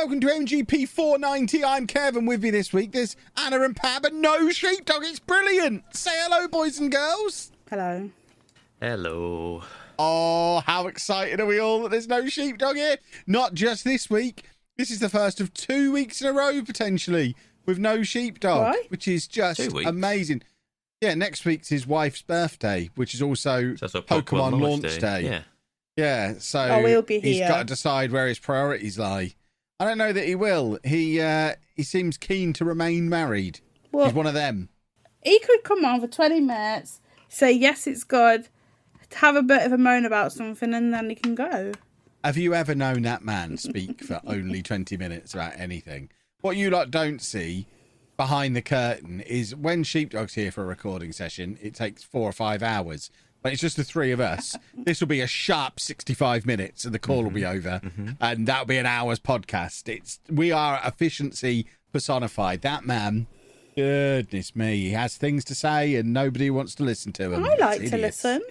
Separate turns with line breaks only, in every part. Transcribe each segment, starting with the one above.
welcome to MGP490. I'm Kevin. With me this week, there's Anna and Pat, but no sheepdog. It's brilliant. Say hello, boys and girls.
Hello.
Hello.
Oh, how excited are we all that there's no sheepdog here? Not just this week. This is the first of 2 weeks in a row, potentially, with no sheepdog, which is just amazing. Yeah, next week's his wife's birthday, which is also Pokemon launch day. Yeah, so
we'll be here.
He's got to decide where his priorities lie. I don't know that he will. He seems keen to remain married. Well, he's one of them.
He could come on for 20 minutes, say, yes, it's good, have a bit of a moan about something, and then he can go.
Have you ever known that man speak for only 20 minutes about anything? What you lot don't see behind the curtain is when Sheepdog's here for a recording session, it takes 4 or 5 hours. But it's just the three of us. This will be a sharp 65 minutes and the call will be over. And that'll be an hour's podcast. We are efficiency personified. That man, goodness me, he has things to say and nobody wants to listen to him.
I like to listen.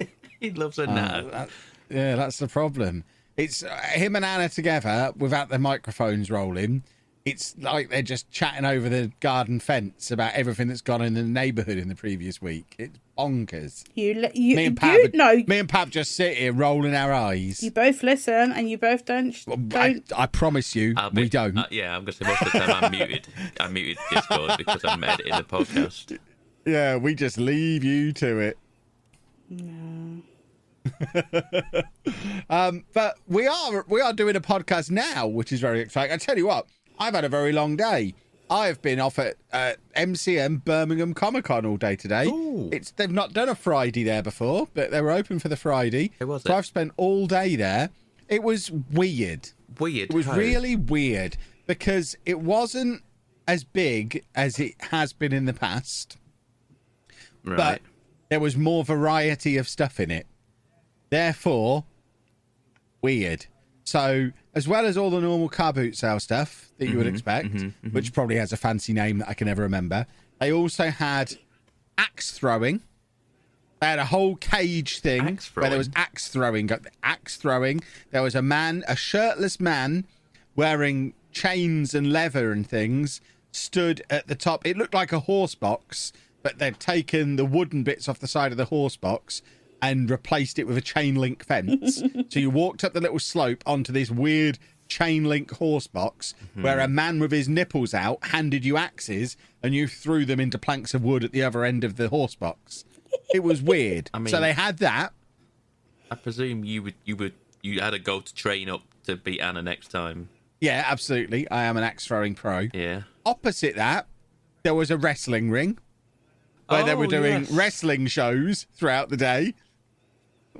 He loves a no.
Yeah, that's the problem. It's him and Anna together without their microphones rolling. It's like they're just chatting over the garden fence about everything that's gone in the neighbourhood in the previous week. It's bonkers. Me and Pab just sit here rolling our eyes.
You both listen and you both don't.
I promise you, we don't.
Yeah, I'm going to say most of the time I'm muted Discord because I'm editing the podcast.
Yeah, we just leave you to it.
No.
But we are doing a podcast now, which is very exciting. I tell you what, I've had a very long day. I have been off at MCM Birmingham Comic Con all day today. They've not done a Friday there before, but they were open for the Friday. I've spent all day there. It was weird. It was really weird because it wasn't as big as it has been in the past. Right. But there was more variety of stuff in it. Therefore, weird. So, as well as all the normal car boot sale stuff that you would expect, which probably has a fancy name that I can never remember, they also had axe throwing. They had a whole cage thing where there was axe throwing. There was a shirtless man wearing chains and leather and things stood at the top. It looked like a horse box, but they'd taken the wooden bits off the side of the horse box and replaced it with a chain link fence. So you walked up the little slope onto this weird chain link horse box where a man with his nipples out handed you axes and you threw them into planks of wood at the other end of the horse box. It was weird. I mean, so they had that.
I presume you had a goal to train up to beat Anna next time.
Yeah, absolutely. I am an axe throwing pro.
Yeah.
Opposite that, there was a wrestling ring where they were doing wrestling shows throughout the day.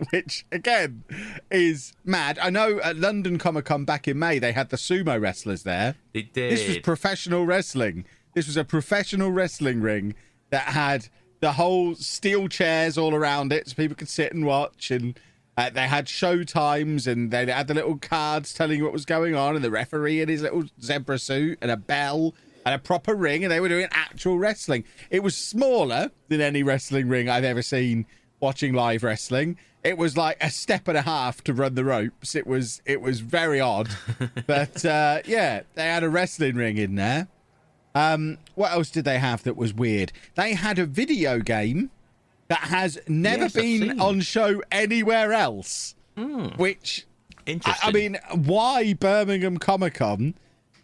Which, again, is mad. I know at London Comic Con back in May, they had the sumo wrestlers there.
They did.
This was professional wrestling. This was a professional wrestling ring that had the whole steel chairs all around it so people could sit and watch. And they had show times and they had the little cards telling you what was going on and the referee in his little zebra suit and a bell and a proper ring. And they were doing actual wrestling. It was smaller than any wrestling ring I've ever seen watching live wrestling. It was like a step and a half to run the ropes. It was very odd. But, yeah, they had a wrestling ring in there. What else did they have that was weird? They had a video game that has never been on show anywhere else. Which,
interesting.
I mean, why Birmingham Comic Con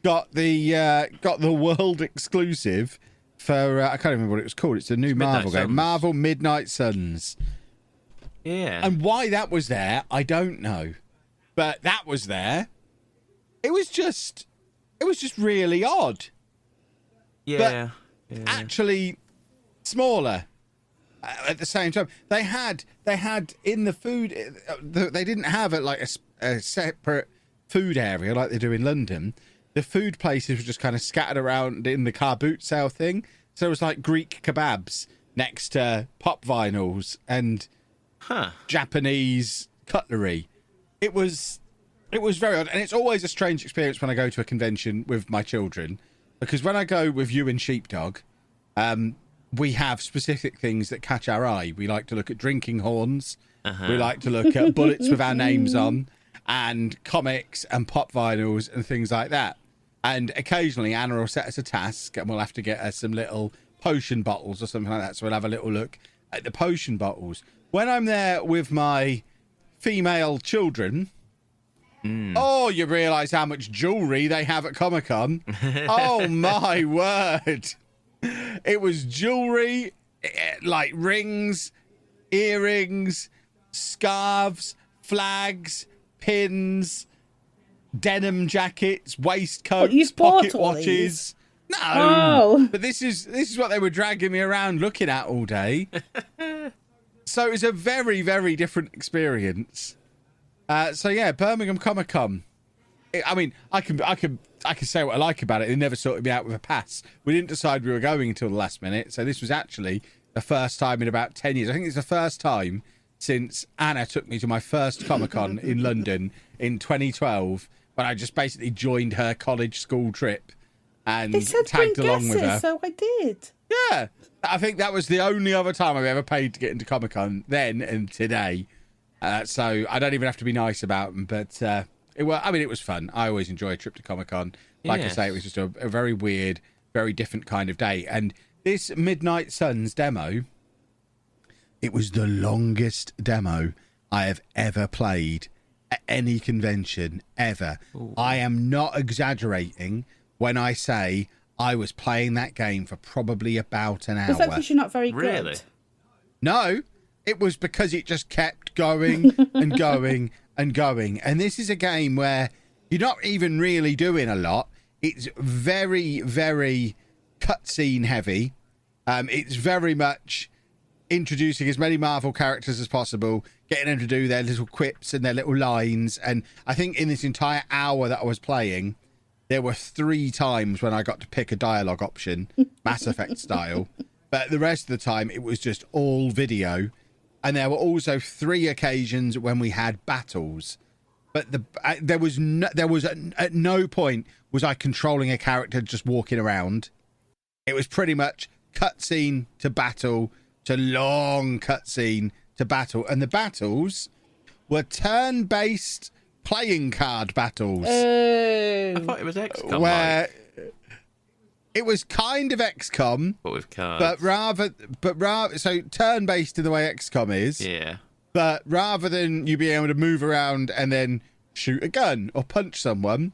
got the world exclusive for, I can't remember what it was called. It's a new Marvel game. Marvel Midnight Suns.
Yeah.
And why that was there, I don't know. But that was there. It was just really odd.
Yeah.
But actually smaller at the same time. They had in the food, they didn't have a separate food area like they do in London. The food places were just kind of scattered around in the car boot sale thing. So it was like Greek kebabs next to pop vinyls and Japanese cutlery. It was very odd, and it's always a strange experience when I go to a convention with my children, because when I go with you and Sheepdog, we have specific things that catch our eye. We like to look at drinking horns. We like to look at bullets with our names on, and comics and pop vinyls and things like that. And occasionally Anna will set us a task and we'll have to get her some little potion bottles or something like that. So we'll have a little look at the potion bottles. When I'm there with my female children, oh, you realise how much jewellery they have at Comic-Con. Oh, my word. It was jewellery, like rings, earrings, scarves, flags, pins, denim jackets, waistcoats, pocket watches. No, but this is what they were dragging me around looking at all day. So it was a very, very different experience. So yeah, Birmingham Comic Con. I mean, I can say what I like about it. They never sorted me out with a pass. We didn't decide we were going until the last minute. So this was actually the first time in about 10 years. I think it's the first time since Anna took me to my first Comic Con in London in 2012, when I just basically joined her college school trip and tagged along with her.
So I did.
Yeah, I think that was the only other time I've ever paid to get into Comic Con, then and today. So I don't even have to be nice about them, but it was fun. I always enjoy a trip to Comic Con. Like I say, it was just a very weird, very different kind of day. And this Midnight Suns demo, it was the longest demo I have ever played at any convention ever. Ooh. I am not exaggerating when I say I was playing that game for probably about an hour.
Was that because you're not very good?
Really?
No, it was because it just kept going and going and going. And this is a game where you're not even really doing a lot. It's very, very cutscene heavy. It's very much introducing as many Marvel characters as possible, getting them to do their little quips and their little lines. And I think in this entire hour that I was playing, there were 3 times when I got to pick a dialogue option, Mass Effect style. But the rest of the time, it was just all video. And there were also 3 occasions when we had battles. But at no point was I controlling a character just walking around. It was pretty much cutscene to battle to long cutscene to battle. And the battles were turn-based playing card battles.
I thought it was XCOM.
Where it was kind of XCOM,
but with cards.
But rather, so turn-based in the way XCOM is.
Yeah.
But rather than you being able to move around and then shoot a gun or punch someone,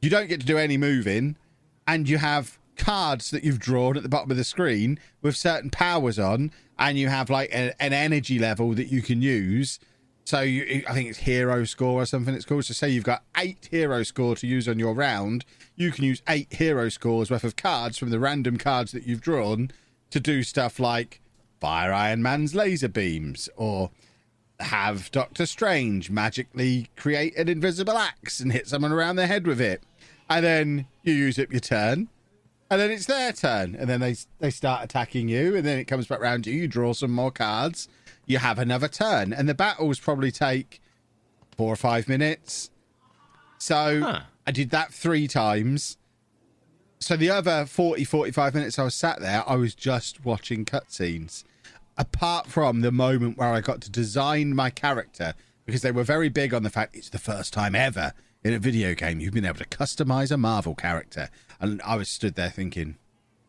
you don't get to do any moving, and you have cards that you've drawn at the bottom of the screen with certain powers on, and you have like an energy level that you can use. So I think it's hero score or something it's called. So say you've got 8 hero score to use on your round, you can use 8 hero scores worth of cards from the random cards that you've drawn to do stuff like fire Iron Man's laser beams, or have Doctor Strange magically create an invisible axe and hit someone around the head with it. And then you use up your turn, and then it's their turn, and then they start attacking you, and then it comes back round to you, you draw some more cards, you have another turn, and the battles probably take 4 or 5 minutes. So I did that 3 times. So the other 45 minutes I was sat there, I was just watching cutscenes. Apart from the moment where I got to design my character, because they were very big on the fact it's the first time ever in a video game you've been able to customize a Marvel character. And I was stood there thinking,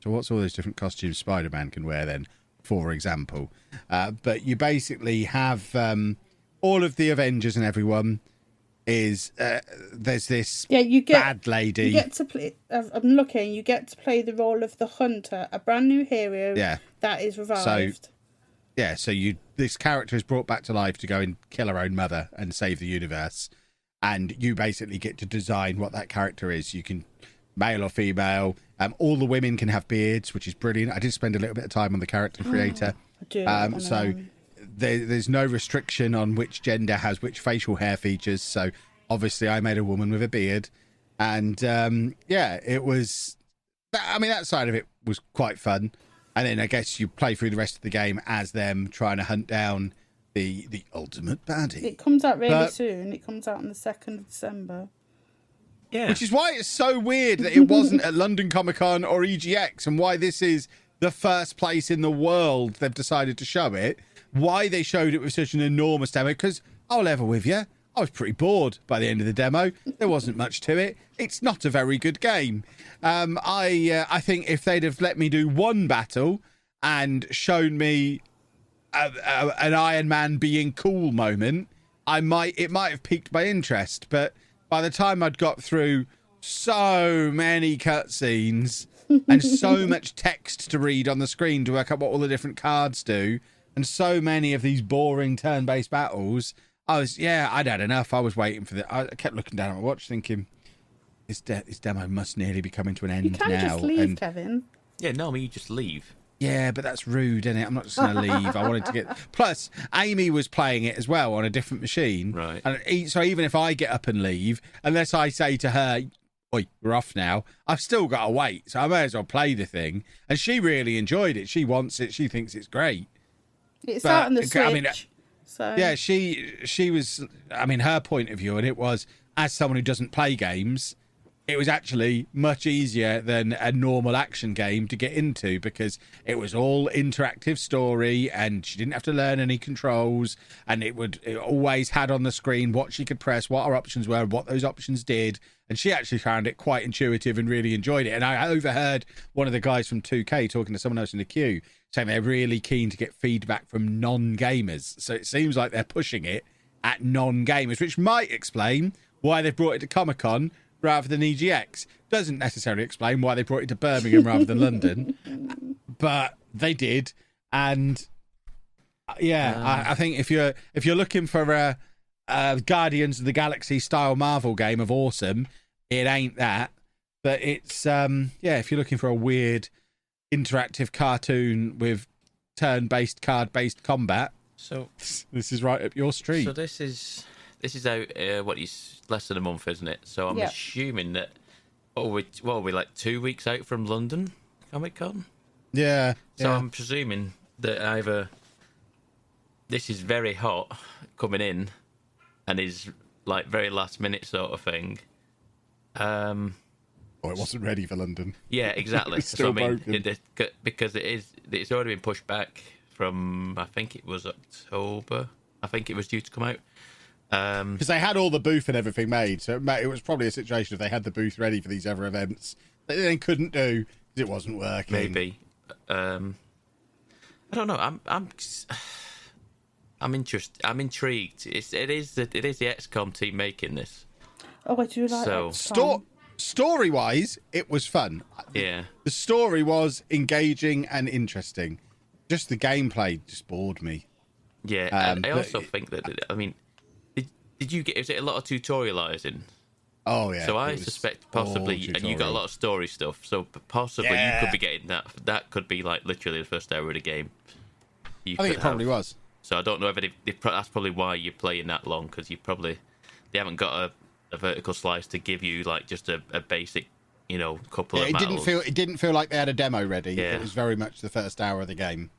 so what's all those different costumes Spider-Man can wear then, for example? But you basically have all of the Avengers and everyone is there's this bad lady.
You get to play. I'm looking. You get to play the role of the Hunter, a brand new hero that is revived.
So this character is brought back to life to go and kill her own mother and save the universe, and you basically get to design what that character is. You can male or female. All the women can have beards, which is brilliant. I did spend a little bit of time on the character creator.
I do.
So there's no restriction on which gender has which facial hair features. So obviously I made a woman with a beard. And it was... that side of it was quite fun. And then I guess you play through the rest of the game as them trying to hunt down the ultimate baddie.
It comes out really soon. It comes out on the 2nd of December.
Yeah.
Which is why it's so weird that it wasn't at London Comic Con or EGX, and why this is the first place in the world they've decided to show it. Why they showed it with such an enormous demo. Because I'll level with you, I was pretty bored by the end of the demo. There wasn't much to it. It's not a very good game. I think if they'd have let me do one battle and shown me an Iron Man being cool moment, it might have piqued my interest. But by the time I'd got through so many cutscenes and so much text to read on the screen to work out what all the different cards do, and so many of these boring turn-based battles, I'd had enough. I was waiting for I kept looking down at my watch thinking, this demo must nearly be coming to an end now.
You can just leave, Kevin.
Yeah, no, I mean, you just leave.
Yeah, but that's rude, isn't it? I'm not just going to leave. I wanted to get... Plus, Amy was playing it as well on a different machine.
Right.
And so even if I get up and leave, unless I say to her, oi, we're off now, I've still got to wait. So I may as well play the thing. And she really enjoyed it. She wants it. She thinks it's great.
It's out on the Switch.
I mean,
so
yeah, she was... I mean, her point of view, and it was, as someone who doesn't play games... It was actually much easier than a normal action game to get into because it was all interactive story and she didn't have to learn any controls, and it always had on the screen what she could press, what her options were, what those options did. And she actually found it quite intuitive and really enjoyed it. And I overheard one of the guys from 2K talking to someone else in the queue saying they're really keen to get feedback from non-gamers. So it seems like they're pushing it at non-gamers, which might explain why they've brought it to Comic-Con rather than EGX. Doesn't necessarily explain why they brought it to Birmingham rather than London, but they did. And I think if you're looking for a Guardians of the Galaxy style Marvel game of awesome, it ain't that. But it's if you're looking for a weird interactive cartoon with turn-based card-based combat, so this is right up your street.
So this is out less than a month, isn't it? So I'm assuming that what are we like 2 weeks out from London Comic Con?
Yeah.
So I'm presuming that either this is very hot coming in and is like very last minute sort of thing.
Or it wasn't ready for London.
Yeah, exactly.
It's still broken.
Because it's already been pushed back from, I think it was October. I think it was due to come out.
Because they had all the booth and everything made, so it was probably a situation if they had the booth ready for these other events that they couldn't do because it wasn't working.
Maybe. I don't know. I'm interested. I'm intrigued. It is the XCOM team making this.
Oh, I do like XCOM.
Story-wise, it was fun.
Yeah. The
story was engaging and interesting. Just the gameplay just bored me.
Yeah, and I also think that, I mean, did you get, is it a lot of tutorializing?
Oh, yeah.
So I suspect possibly, and you got a lot of story stuff, so possibly you could be getting that. That could be like literally the first hour of the game.
I think it probably was.
So I don't know if that's probably why you're playing that long, because they haven't got a vertical slice to give you like just a basic, couple of battles.
It didn't feel like they had a demo ready.
Yeah.
It was very much the first hour of the game.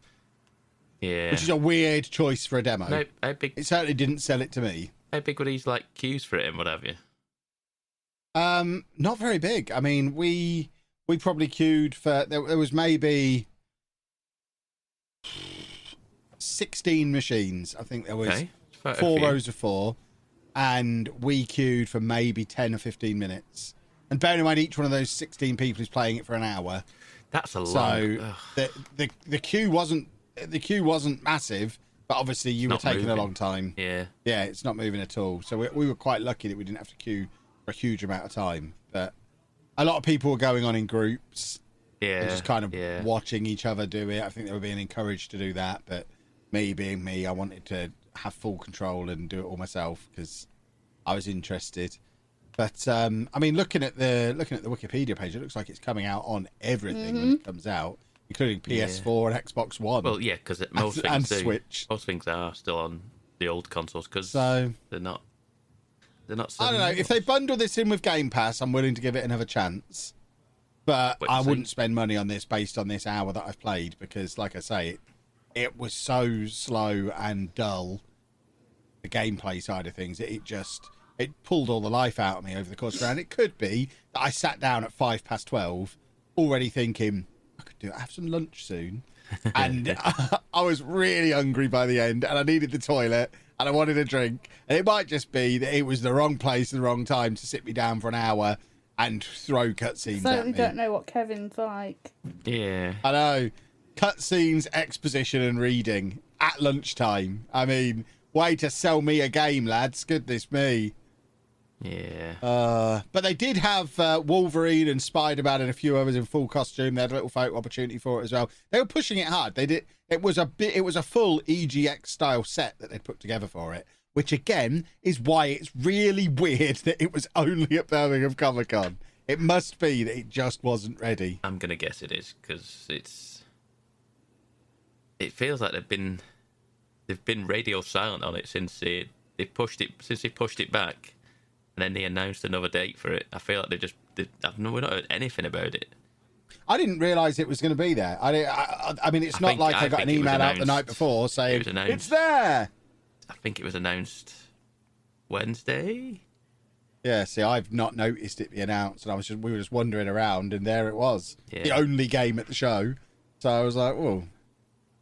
Yeah.
Which is a weird choice for a demo.
No, it
certainly didn't sell it to me.
How big were these like queues for it and what have you?
Not very big. I mean, we probably queued for there was maybe 16 machines. I think there was 4 rows of 4, and we queued for maybe 10 or 15 minutes. And bearing in mind, each one of those 16 people is playing it for an hour.
That's a lot.
So the queue wasn't massive. But obviously, you were taking a long time.
Yeah.
Yeah, it's not moving at all. So we were quite lucky that we didn't have to queue for a huge amount of time. But a lot of people were going on in groups.
Yeah.
And just kind of watching each other do it. I think they were being encouraged to do that. But me being me, I wanted to have full control and do it all myself because I was interested. But I mean, looking at the Wikipedia page, it looks like it's coming out on everything when it comes out, including PS4 and Xbox One.
Well, yeah, because most things are still on the old consoles because they're not. I don't
know if they bundle this in with Game Pass. I'm willing to give it another chance, but I wouldn't spend money on this based on this hour that I've played because, like I say, it was so slow and dull. The gameplay side of things, it pulled all the life out of me over the course of the round. It could be that I sat down at 12:05, already thinking I could have some lunch soon. and I was really hungry by the end, and I needed the toilet, and I wanted a drink. And it might just be that it was the wrong place, the wrong time to sit me down for an hour and throw cutscenes at me.
Certainly don't know what Kevin's like.
Yeah.
I know. Cutscenes, exposition, and reading at lunchtime. I mean, way to sell me a game, lads. Goodness me.
Yeah.
But they did have Wolverine and Spider-Man and a few others in full costume. They had a little photo opportunity for it as well. They were pushing it hard. They did. It was a full EGX style set that they'd put together for it, which again is why it's really weird that it was only at Birmingham Comic Con. It must be that it just wasn't ready.
I'm gonna guess it is because it feels like they've been radio silent on it since they pushed it back. And then they announced another date for it. I feel like we've not heard anything about it.
I didn't realise it was going to be there. I mean, it's not like I got an email out the night before saying it's there.
I think it was announced Wednesday.
Yeah, see, I've not noticed it be announced, and we were just wandering around, and there it was, the only game at the show. So I was like, well,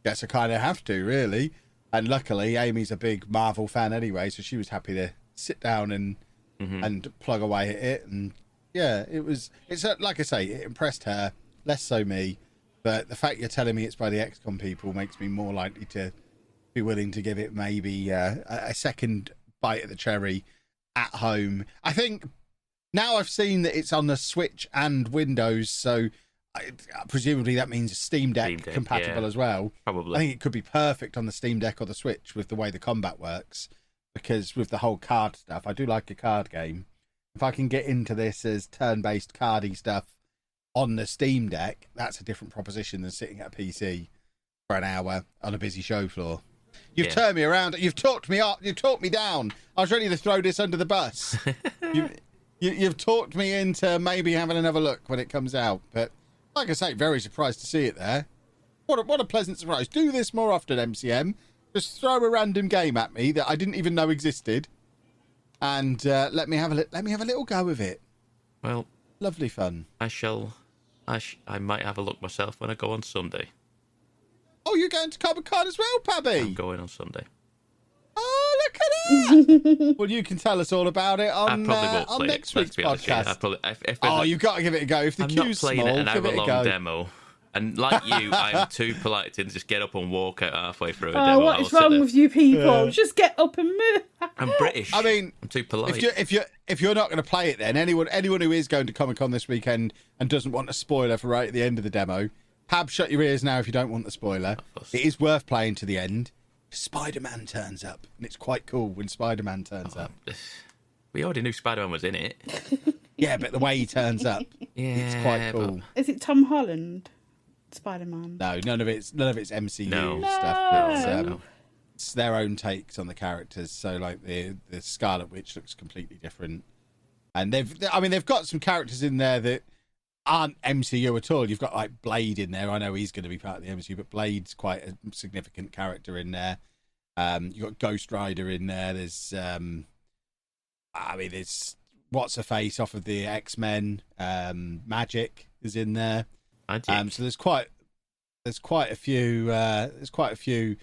guess I kind of have to, really. And luckily, Amy's a big Marvel fan anyway, so she was happy to sit down and plug away at it. And yeah, it's like I say, it impressed her, less so me. But the fact you're telling me it's by the XCOM people makes me more likely to be willing to give it maybe a second bite of the cherry at home. I think now I've seen that it's on the Switch and Windows, so presumably that means Steam Deck compatible as well.
Probably.
I think it could be perfect on the Steam Deck or the Switch with the way the combat works. Because with the whole card stuff, I do like a card game. If I can get into this as turn-based cardy stuff on the Steam Deck, that's a different proposition than sitting at a PC for an hour on a busy show floor. You've turned me around. You've talked me up. You've talked me down. I was ready to throw this under the bus. You've talked me into maybe having another look when it comes out. But like I say, very surprised to see it there. What a pleasant surprise. Do this more often, MCM. Just throw a random game at me that I didn't even know existed, and let me have a little go with it.
Well,
lovely fun.
I might have a look myself when I go on Sunday.
Oh, you're going to Comic Con as well, Pabby?
I'm going on Sunday.
Oh, look at that! Well, you can tell us all about it on next week's podcast. You've got to give it a go. If the queue's small, give it a go. I'm not playing an hour-long
demo. And like you, I'm too polite to just get up and walk out halfway through a demo.
Oh, what is wrong with you people? Just get up and move.
I'm British. I mean, I'm too polite.
If you're not going to play it, then anyone who is going to Comic Con this weekend and doesn't want a spoiler for right at the end of the demo, Pab, shut your ears now if you don't want the spoiler. It is worth playing to the end. Spider-Man turns up, and it's quite cool when Spider-Man turns up.
We already knew Spider-Man was in it.
Yeah, but the way he turns up, it's quite cool.
Is it Tom Holland? Spider-Man?
No, none of it's MCU stuff. It's their own takes on the characters. So like the Scarlet Witch looks completely different, and they've got some characters in there that aren't MCU at all. You've got like Blade in there. I know he's going to be part of the MCU, but Blade's quite a significant character in there. You've got Ghost Rider in there. There's there's what's her face off of the X-Men. Magic is in there. So there's quite a few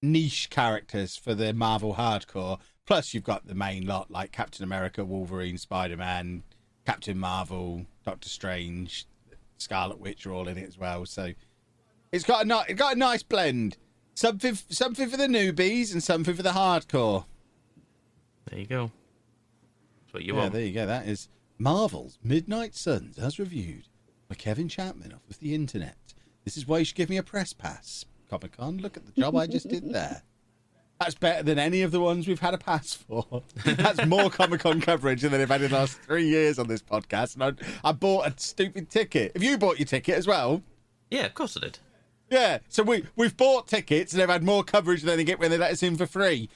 niche characters for the Marvel hardcore. Plus you've got the main lot like Captain America, Wolverine, Spider-Man, Captain Marvel, Doctor Strange, Scarlet Witch are all in it as well. So it's got a nice blend. Something for the newbies and something for the hardcore.
There you go. That's what you want.
There you go. That is Marvel's Midnight Suns as reviewed by Kevin Chapman off of the internet. This is why you should give me a press pass. Comic-Con, look at the job I just did there. That's better than any of the ones we've had a pass for. That's more Comic-Con coverage than they've had in the last 3 years on this podcast. And I bought a stupid ticket. Have you bought your ticket as well?
Yeah, of course I did.
Yeah, so we've bought tickets and they've had more coverage than they get when they let us in for free.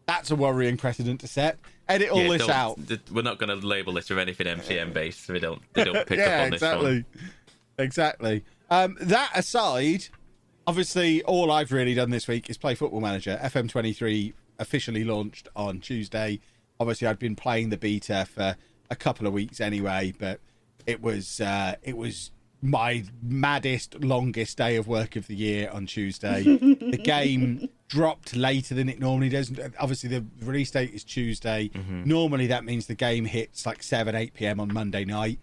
That's a worrying precedent to set. Edit all this out.
We're not going to label this with anything MCM based, so they don't pick up on this one.
Exactly. That aside, obviously all I've really done this week is play Football Manager. FM23 officially launched on Tuesday. Obviously I'd been playing the beta for a couple of weeks anyway, but it was my maddest, longest day of work of the year on Tuesday. The game dropped later than it normally does. Obviously, the release date is Tuesday. Normally, that means the game hits like 7, 8 p.m. on Monday night.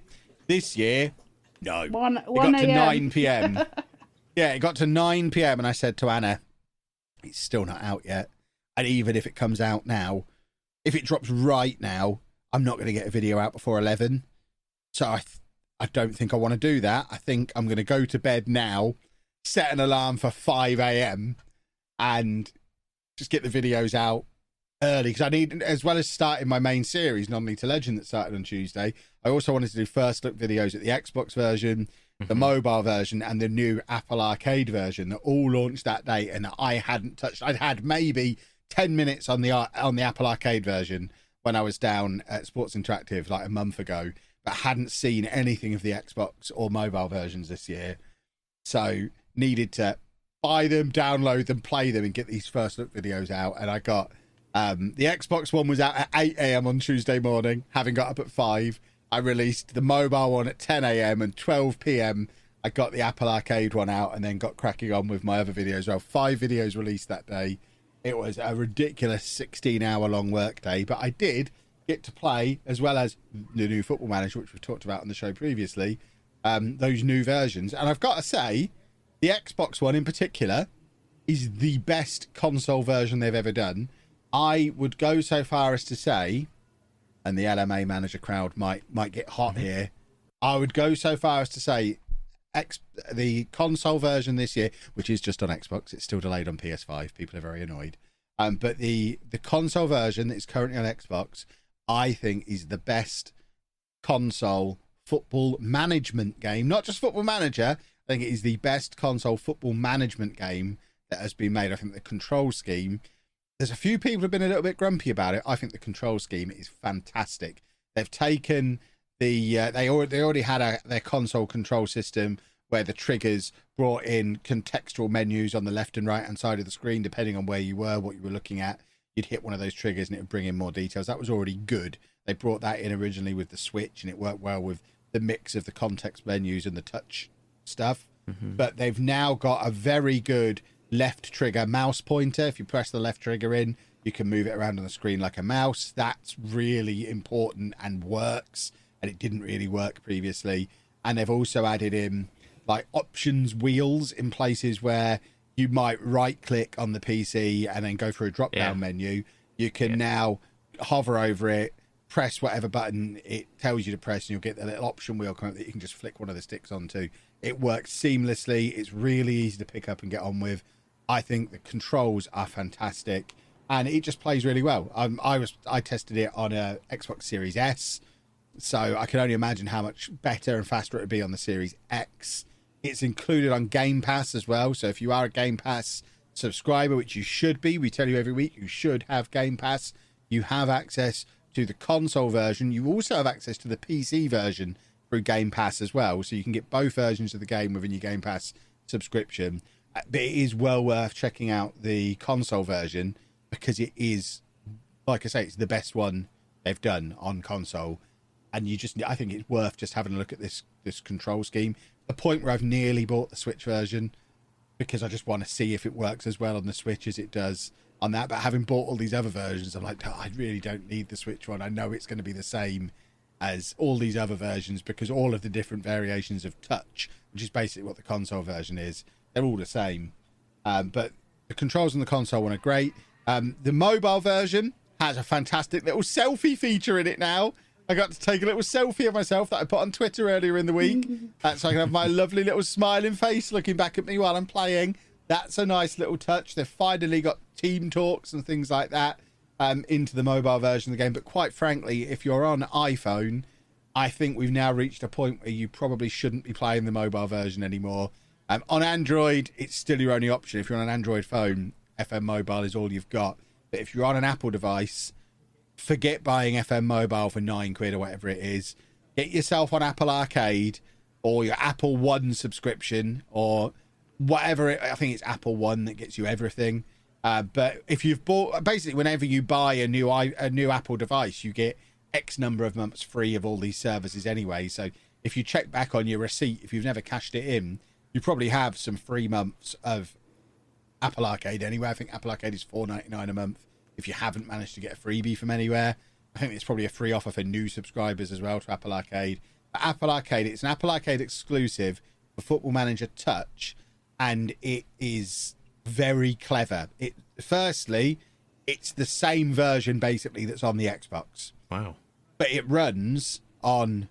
This year, no. It got to 9 p.m. Yeah, it got to 9 p.m. and I said to Anna, it's still not out yet. And even if it comes out now, if it drops right now, I'm not going to get a video out before 11. So I don't think I want to do that. I think I'm going to go to bed now, set an alarm for 5 a.m. and just get the videos out early. Because I need, as well as starting my main series, Non-League to Legend, that started on Tuesday, I also wanted to do first look videos at the Xbox version, the mobile version, and the new Apple Arcade version that all launched that day and that I hadn't touched. I'd had maybe 10 minutes on the Apple Arcade version when I was down at Sports Interactive like a month ago, but hadn't seen anything of the Xbox or mobile versions this year. So needed to buy them, download them, play them, and get these first look videos out. And I got the Xbox one was out at 8 a.m. on Tuesday morning, having got up at 5. I released the mobile one at 10 a.m. and 12 p.m. I got the Apple Arcade one out and then got cracking on with my other videos. Well, 5 videos released that day. It was a ridiculous 16-hour-long work day, but I did get to play, as well as the new Football Manager, which we've talked about on the show previously, those new versions. And I've got to say, the Xbox one in particular is the best console version they've ever done. I would go so far as to say, and the LMA manager crowd might get hot here, I would go so far as to say the console version this year, which is just on Xbox, it's still delayed on PS5, people are very annoyed, but the console version that is currently on Xbox, I think is the best console football management game. Not just Football Manager, I think it is the best console football management game that has been made. I think the control scheme, there's a few people who've been a little bit grumpy about it. I think the control scheme is fantastic. They've taken they already had their console control system where the triggers brought in contextual menus on the left and right hand side of the screen, depending on where you were, what you were looking at. You'd hit one of those triggers and it would bring in more details. That was already good. They brought that in originally with the Switch and it worked well with the mix of the context menus and the touch stuff. But they've now got a very good left trigger mouse pointer. If you press the left trigger in, you can move it around on the screen like a mouse. That's really important and works, and it didn't really work previously. And they've also added in like options wheels in places where you might right click on the PC and then go for a drop down menu. You can now hover over it, press whatever button it tells you to press, and you'll get the little option wheel come up that you can just flick one of the sticks onto. It works seamlessly. It's really easy to pick up and get on with. I think the controls are fantastic and it just plays really well. I tested it on a Xbox Series S, so I can only imagine how much better and faster it would be on the Series X. It's included on Game Pass as well, so if you are a Game Pass subscriber, which you should be, we tell you every week, you should have Game Pass. You have access to the console version. You also have access to the PC version through Game Pass as well, so you can get both versions of the game within your Game Pass subscription. But it is well worth checking out the console version because it is, like I say, it's the best one they've done on console. And I think it's worth just having a look at this control scheme. The point where I've nearly bought the Switch version because I just want to see if it works as well on the Switch as it does on that. But having bought all these other versions, I'm like, I really don't need the Switch one. I know it's going to be the same as all these other versions because all of the different variations of touch, which is basically what the console version is, they're all the same. But the controls on the console one are great. The mobile version has a fantastic little selfie feature in it now. I got to take a little selfie of myself that I put on Twitter earlier in the week. So I can have my lovely little smiling face looking back at me while I'm playing. That's a nice little touch. They've finally got team talks and things like that into the mobile version of the game. But quite frankly, if you're on iPhone, I think we've now reached a point where you probably shouldn't be playing the mobile version anymore. On Android, it's still your only option. If you're on an Android phone, FM Mobile is all you've got. But if you're on an Apple device, forget buying FM Mobile for £9 or whatever it is. Get yourself on Apple Arcade or your Apple One subscription or whatever. I think it's Apple One that gets you everything. But if you've bought, basically, whenever you buy a new Apple device, you get X number of months free of all these services anyway. So if you check back on your receipt, if you've never cashed it in, you probably have some free months of Apple Arcade anyway. I think Apple Arcade is $4.99 a month if you haven't managed to get a freebie from anywhere. I think it's probably a free offer for new subscribers as well to Apple Arcade. But Apple Arcade, it's an Apple Arcade exclusive for Football Manager Touch, and it is very clever. Firstly, it's the same version basically that's on the Xbox.
Wow. But
it runs on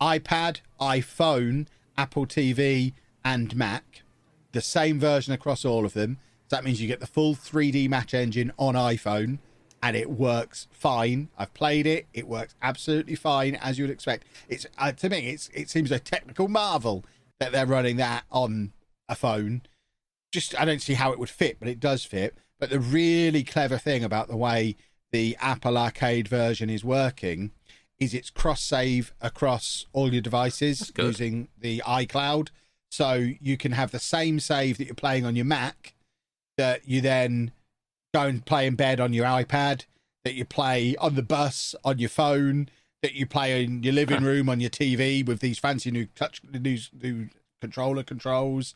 iPad, iPhone, Apple TV, and Mac. The same version across all of them. So that means you get the full 3D match engine on iPhone, and it works fine. I've played it. It works absolutely fine, as you would expect. It's to me, it seems a technical marvel that they're running that on a phone. Just, I don't see how it would fit, but it does fit. But the really clever thing about the way the Apple Arcade version is working is it's cross-save across all your devices using the iCloud. So you can have the same save that you're playing on your Mac that you then go and play in bed on your iPad, that you play on the bus on your phone, that you play in your living room on your TV with these fancy new controller controls.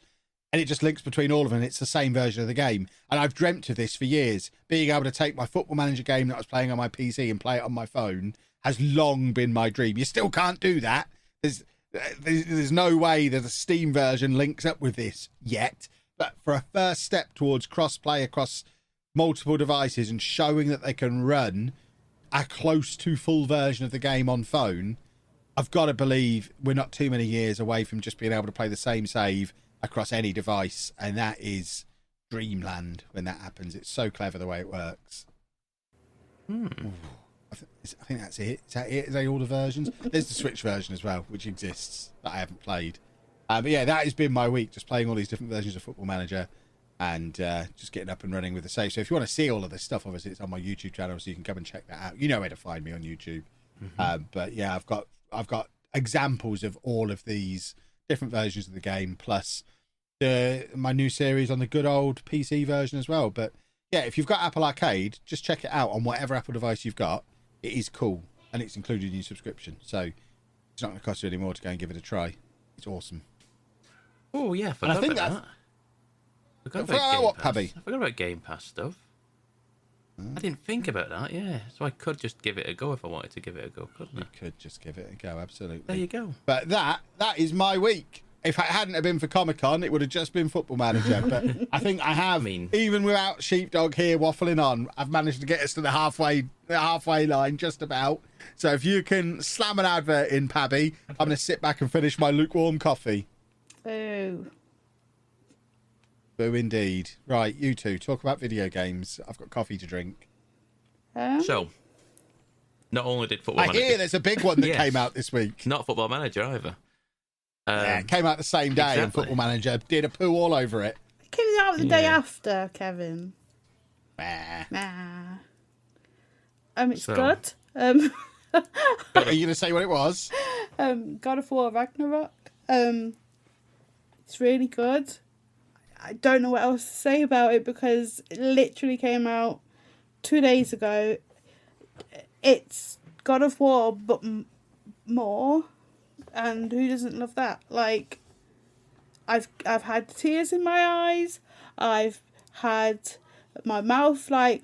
And it just links between all of them. It's the same version of the game. And I've dreamt of this for years. Being able to take my Football Manager game that I was playing on my PC and play it on my phone has long been my dream. You still can't do that. There's no way that a Steam version links up with this yet. But for a first step towards cross-play across multiple devices and showing that they can run a close to full version of the game on phone, I've got to believe we're not too many years away from just being able to play the same save across any device, and that is dreamland when that happens. It's so clever the way it works. I think that's it. Is that it? Is that all the versions? There's the Switch version as well, which exists, that I haven't played. But yeah, that has been my week, just playing all these different versions of Football Manager and just getting up and running with the save. So if you want to see all of this stuff, obviously it's on my YouTube channel, so you can come and check that out. You know where to find me on YouTube. But yeah, I've got examples of all of these different versions of the game, plus my new series on the good old PC version as well. But yeah, if you've got Apple Arcade, just check it out on whatever Apple device you've got. It is cool, and it's included in your subscription, so it's not going to cost you any more to go and give it a try. It's awesome.
Oh yeah, I forgot about that. I forgot about Game Pass stuff. I didn't think about that. Yeah, so I could just give it a go if I wanted to give it a go, couldn't I?
You could just give it a go, absolutely.
There you go.
But that is my week. If it hadn't have been for Comic-Con, it would have just been Football Manager. But I think I have, even without Sheepdog here waffling on, I've managed to get us to the halfway line, just about. So if you can slam an advert in, Pabby, I'm going to sit back and finish my lukewarm coffee.
Boo.
Boo indeed. Right, you two, talk about video games. I've got coffee to drink.
So, not only did Football Manager...
I hear there's a big one that came out this week.
Not Football Manager either.
Yeah, it came out the same day, and Football Manager did a poo all over it.
It came out the day after, Kevin.
Nah.
It's good.
Are you going to say what it was?
God of War Ragnarok. It's really good. I don't know what else to say about it because it literally came out 2 days ago. It's God of War, but more. And who doesn't love that? Like, I've had tears in my eyes. I've had my mouth like,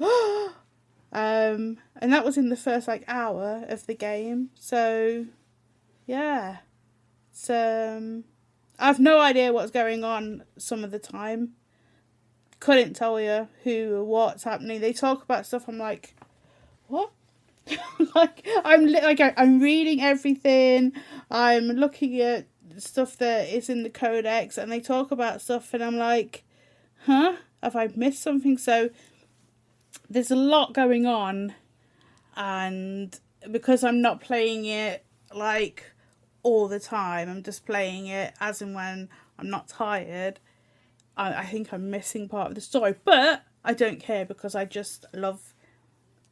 and that was in the first hour of the game. So, yeah, it's I have no idea what's going on some of the time. Couldn't tell you who or what's happening. They talk about stuff. I'm like, what? I'm reading everything. I'm looking at stuff that is in the codex, and they talk about stuff, and I'm like, huh? Have I missed something? So there's a lot going on, and because I'm not playing it all the time, I'm just playing it as and when I'm not tired. I think I'm missing part of the story, but I don't care because I just love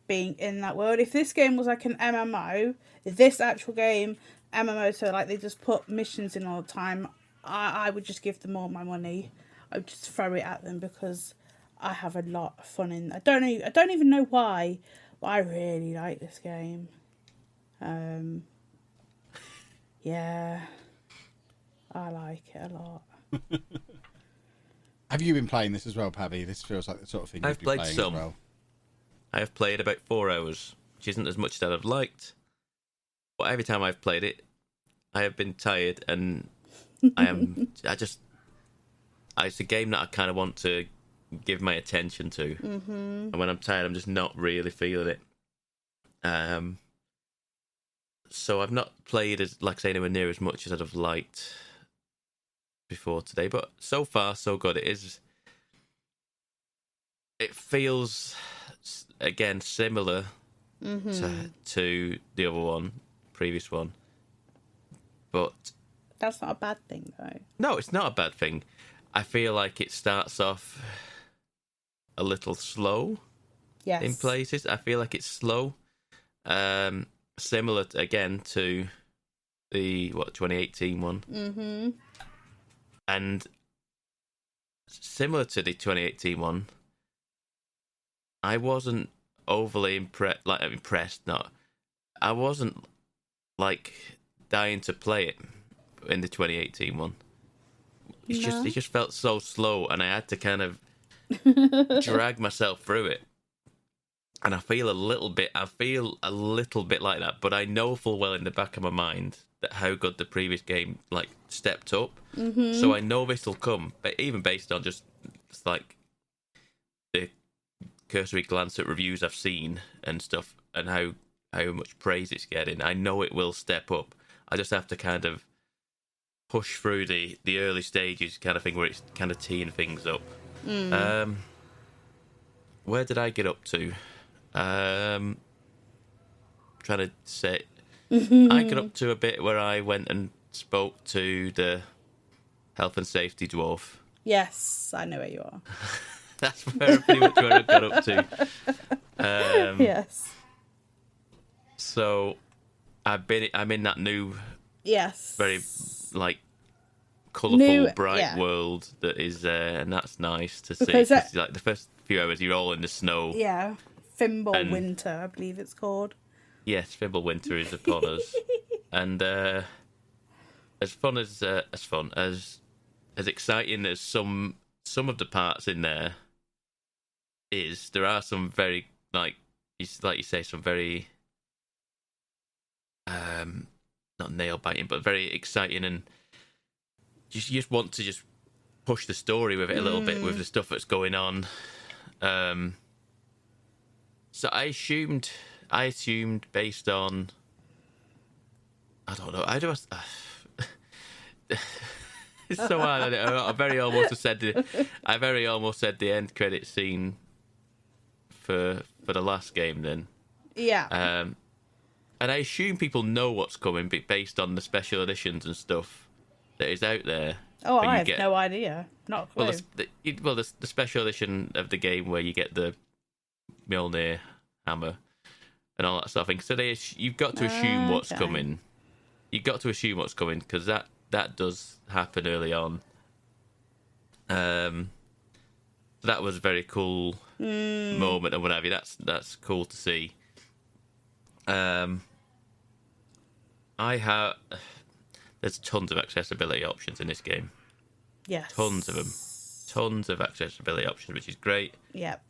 being in that world. If this game was like an MMO, if this actual game MMO, so they just put missions in all the time, I would just give them all my money. I would just throw it at them because I have a lot of fun in. I don't even know why, but I really like this game. Yeah. I like it a lot.
Have you been playing this as well, Pabby? This feels like the sort of thing you've
I've
been
played
playing
some.
as well.
I have played about 4 hours, which isn't as much as I've liked. But every time I've played it, I have been tired, and it's a game that I kind of want to give my attention to.
Mm-hmm.
And when I'm tired, I'm just not really feeling it. So I've not played anywhere near as much as I'd have liked before today. But so far, so good. It feels, again, similar to the other one, previous one. But
that's not a bad thing, though.
No, it's not a bad thing. I feel like it starts off a little slow.
Yes.
In places. I feel like it's slow. Similar, again, to the, 2018 one.
Mm-hmm.
And similar to the 2018 one, I wasn't overly impressed. No, I wasn't, dying to play it in the 2018 one. It just felt so slow, and I had to kind of drag myself through it. And I feel a little bit like that, but I know full well in the back of my mind that how good the previous game stepped up.
Mm-hmm.
So I know this will come, but even based on just the cursory glance at reviews I've seen and stuff, and how much praise it's getting, I know it will step up. I just have to kind of push through the early stages kind of thing where it's kind of teeing things up. Where did I get up to? Trying to say, I got up to a bit where I went and spoke to the health and safety dwarf.
Yes, I know where you are.
That's pretty much where I got up to.
Yes.
So I'm in that new, very colourful, bright world that is, and that's nice to see.
Because
the first few hours, you're all in the snow.
Yeah. Fimble Winter, I believe it's called.
Yes, Fimble Winter is upon us, and as exciting as some of the parts in there is, there are some very like you say, some very not nail biting, but very exciting, and you just want to just push the story with it a little bit with the stuff that's going on. So I assumed based on, I don't know, it's so hard. I very almost said the end credit scene for the last game then.
Yeah.
And I assume people know what's coming based on the special editions and stuff that is out there.
Oh, I have no idea. Not a clue.
Well, the special edition of the game where you get the Mjolnir hammer and all that sort of thing. So you've got to assume what's coming. You've got to assume what's coming, because that does happen early on. So that was a very cool moment and what have you. That's cool to see. There's tons of accessibility options in this game.
Yes.
Tons of them. Tons of accessibility options, which is great.
Yep.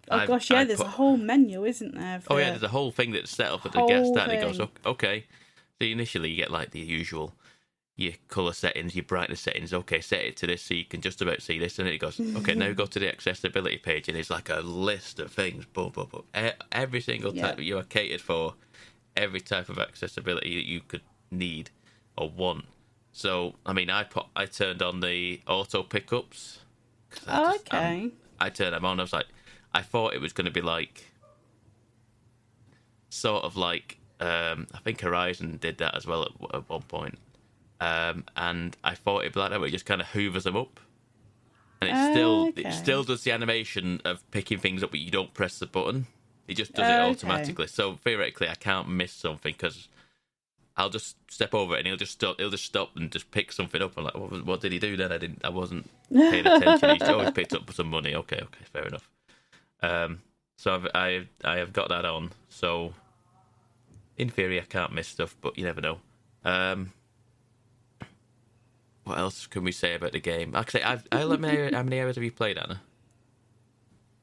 There's
a whole menu, isn't there?
There's a whole thing that's set up at the get start, and it goes, okay. So initially you get the usual, your colour settings, your brightness settings. Okay, set it to this so you can just about see this, and it goes, okay, now go to the accessibility page, and it's like a list of things. Boom, boom, boom. Every single type you are catered for, every type of accessibility that you could need or want. So, I mean, I turned on the auto pickups.
Okay.
I turned them on. I was like, I thought it was going to be I think Horizon did that as well at one point. And I thought it'd be like that, where it just kind of hoovers them up. And it still does the animation of picking things up, but you don't press the button. It just does it automatically. So theoretically, I can't miss something, because I'll just step over it and he'll just stop and just pick something up. I'm like, what did he do then? I wasn't paying attention. He's always picked up some money. Okay, fair enough. So I have got that on. So in theory, I can't miss stuff, but you never know. What else can we say about the game? Actually, how many hours have you played, Anna?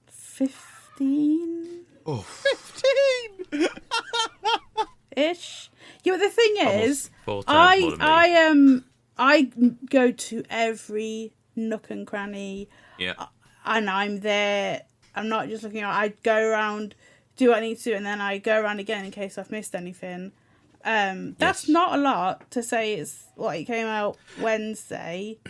15.
Oh,
15!
Ish. Yeah, but the thing is,
4 times more than me.
I go to every nook and cranny.
Yeah.
And I'm there. I'm not just looking. I go around, do what I need to, and then I go around again in case I've missed anything. That's not a lot to say. It's what it came out Wednesday,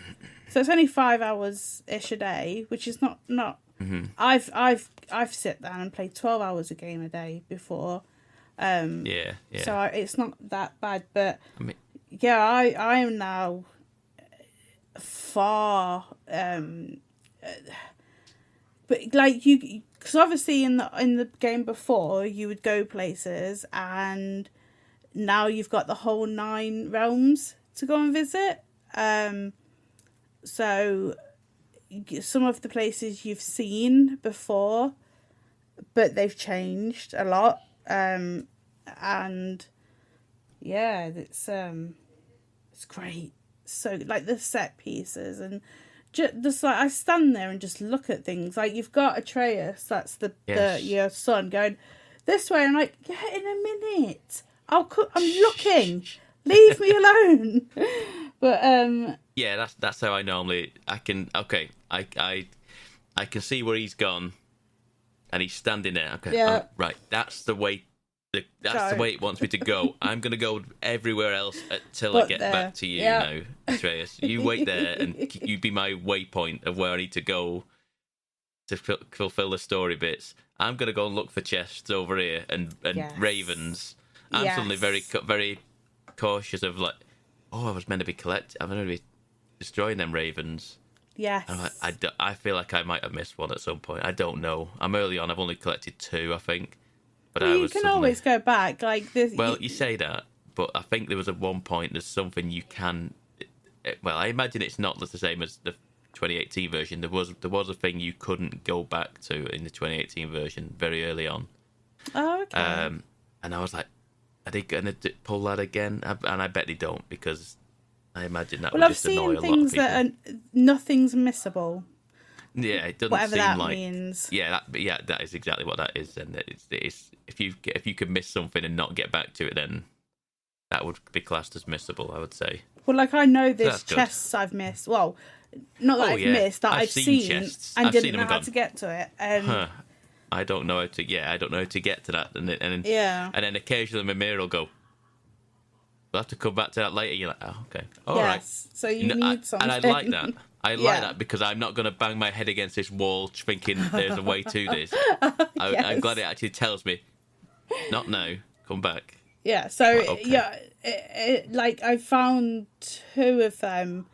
so it's only 5 hours ish a day, which is not.
Mm-hmm.
I've sit down and played 12 hours a game a day before.
Yeah.
So it's not that bad, but
I mean,
yeah, I am now far. But like you, because obviously in the game before you would go places, and now you've got the whole 9 realms to go and visit. So some of the places you've seen before, but they've changed a lot. And yeah, it's great. So like the set pieces and just like I stand there and just look at things. Like you've got Atreus, that's your son, going this way. I'm like, yeah, in a minute. I'm looking. Leave me alone. But
yeah, that's how I normally. I can see where he's gone, and he's standing there. Okay,
yeah.
Right. That's the way. That's the way it wants me to go. I'm gonna go everywhere else until I get back to you now, Atreus. You wait there, and you be my waypoint of where I need to go to fulfill the story bits. I'm gonna go and look for chests over here and ravens. I'm suddenly very cautious of like, I was meant to be I'm meant to be destroying them ravens.
Yes.
And I feel like I might have missed one at some point. I don't know. I'm early on. I've only collected 2, I think. But
you can always go back. Like this.
Well, you say that, but I think there was at one point there's something you can. Well, I imagine it's not the same as the 2018 version. There was a thing you couldn't go back to in the 2018 version very early on.
Oh, okay.
And I was like, are they going to pull that again? And I bet they don't, because I imagine that would just annoy a lot of people.
Well, I've seen things that nothing's missable.
Yeah, it doesn't
whatever
seem
that
like
means.
Yeah, that is exactly what that is. And it's if you could miss something and not get back to it, then that would be classed as missable, I would say.
Well, like I know there's chests I've missed. Well, not that I've missed, that I've seen chests. And didn't know how to get to it.
I don't know how to. Yeah, I don't know how to get to that. And then occasionally my mirror will go, we'll have to come back to that later. You're like, oh, okay, all right.
So you need something.
And I like that. I like that because I'm not going to bang my head against this wall thinking there's a way to this. I'm glad it actually tells me, not now, come back.
Yeah, so, like, I found 2 of them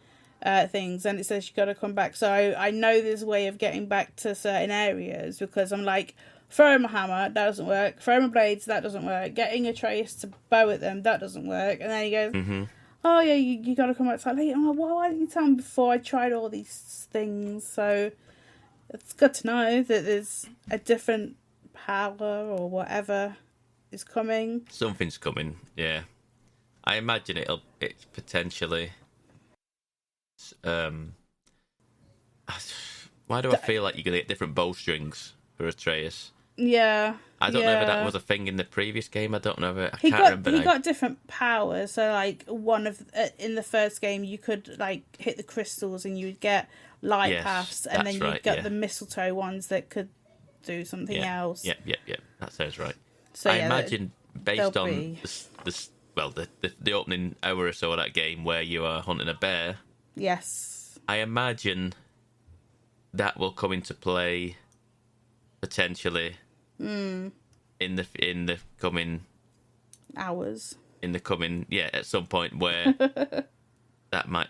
things, and it says you got to come back. So I know there's a way of getting back to certain areas, because I'm like, throw him a hammer, that doesn't work. Throw him a blades, that doesn't work. Getting a trace to bow at them, that doesn't work. And then he goes... Oh yeah, you got to come back to that later. I'm like, why didn't you tell me before I tried all these things? So it's good to know that there's a different power or whatever is coming.
Something's coming, yeah. I imagine it's potentially. Why do I feel like you're gonna get different bowstrings for Atreus?
Yeah.
I don't know if that was a thing in the previous game. I don't know if
I can't remember. He got different powers. So, like, in the first game, you could like hit the crystals and you would get light paths, and then you'd get the mistletoe ones that could do something else.
Yeah. That sounds right. So I imagine based on the opening hour or so of that game where you are hunting a bear.
Yes.
I imagine that will come into play potentially. In the coming
hours.
At some point where that might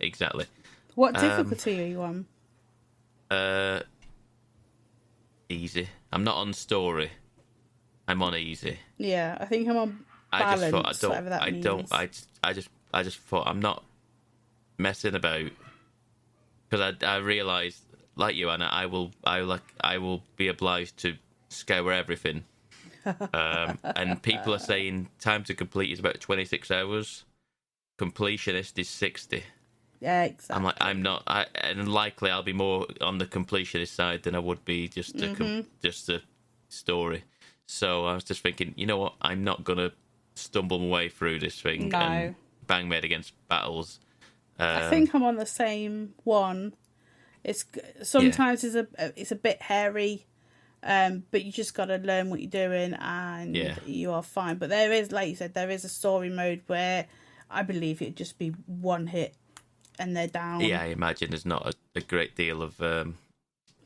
exactly.
What difficulty are you on?
Easy. I'm not on story. I'm on easy.
Yeah, I think I'm on balance.
I just thought I'm not messing about, because I realised, like you, Anna, I will be obliged to scour everything. And people are saying time to complete is about 26 hours. Completionist is 60.
Yeah, exactly.
I'm like, I'm not, and likely I'll be more on the completionist side than I would be just a story. So I was just thinking, you know what? I'm not gonna stumble my way through this thing and bang my head against battles.
I think I'm on the same one. It's sometimes it's a bit hairy, but you just got to learn what you're doing and you are fine. But there is, like you said, there is a story mode where I believe it'd just be one hit and they're down.
Yeah, I imagine there's not a great deal of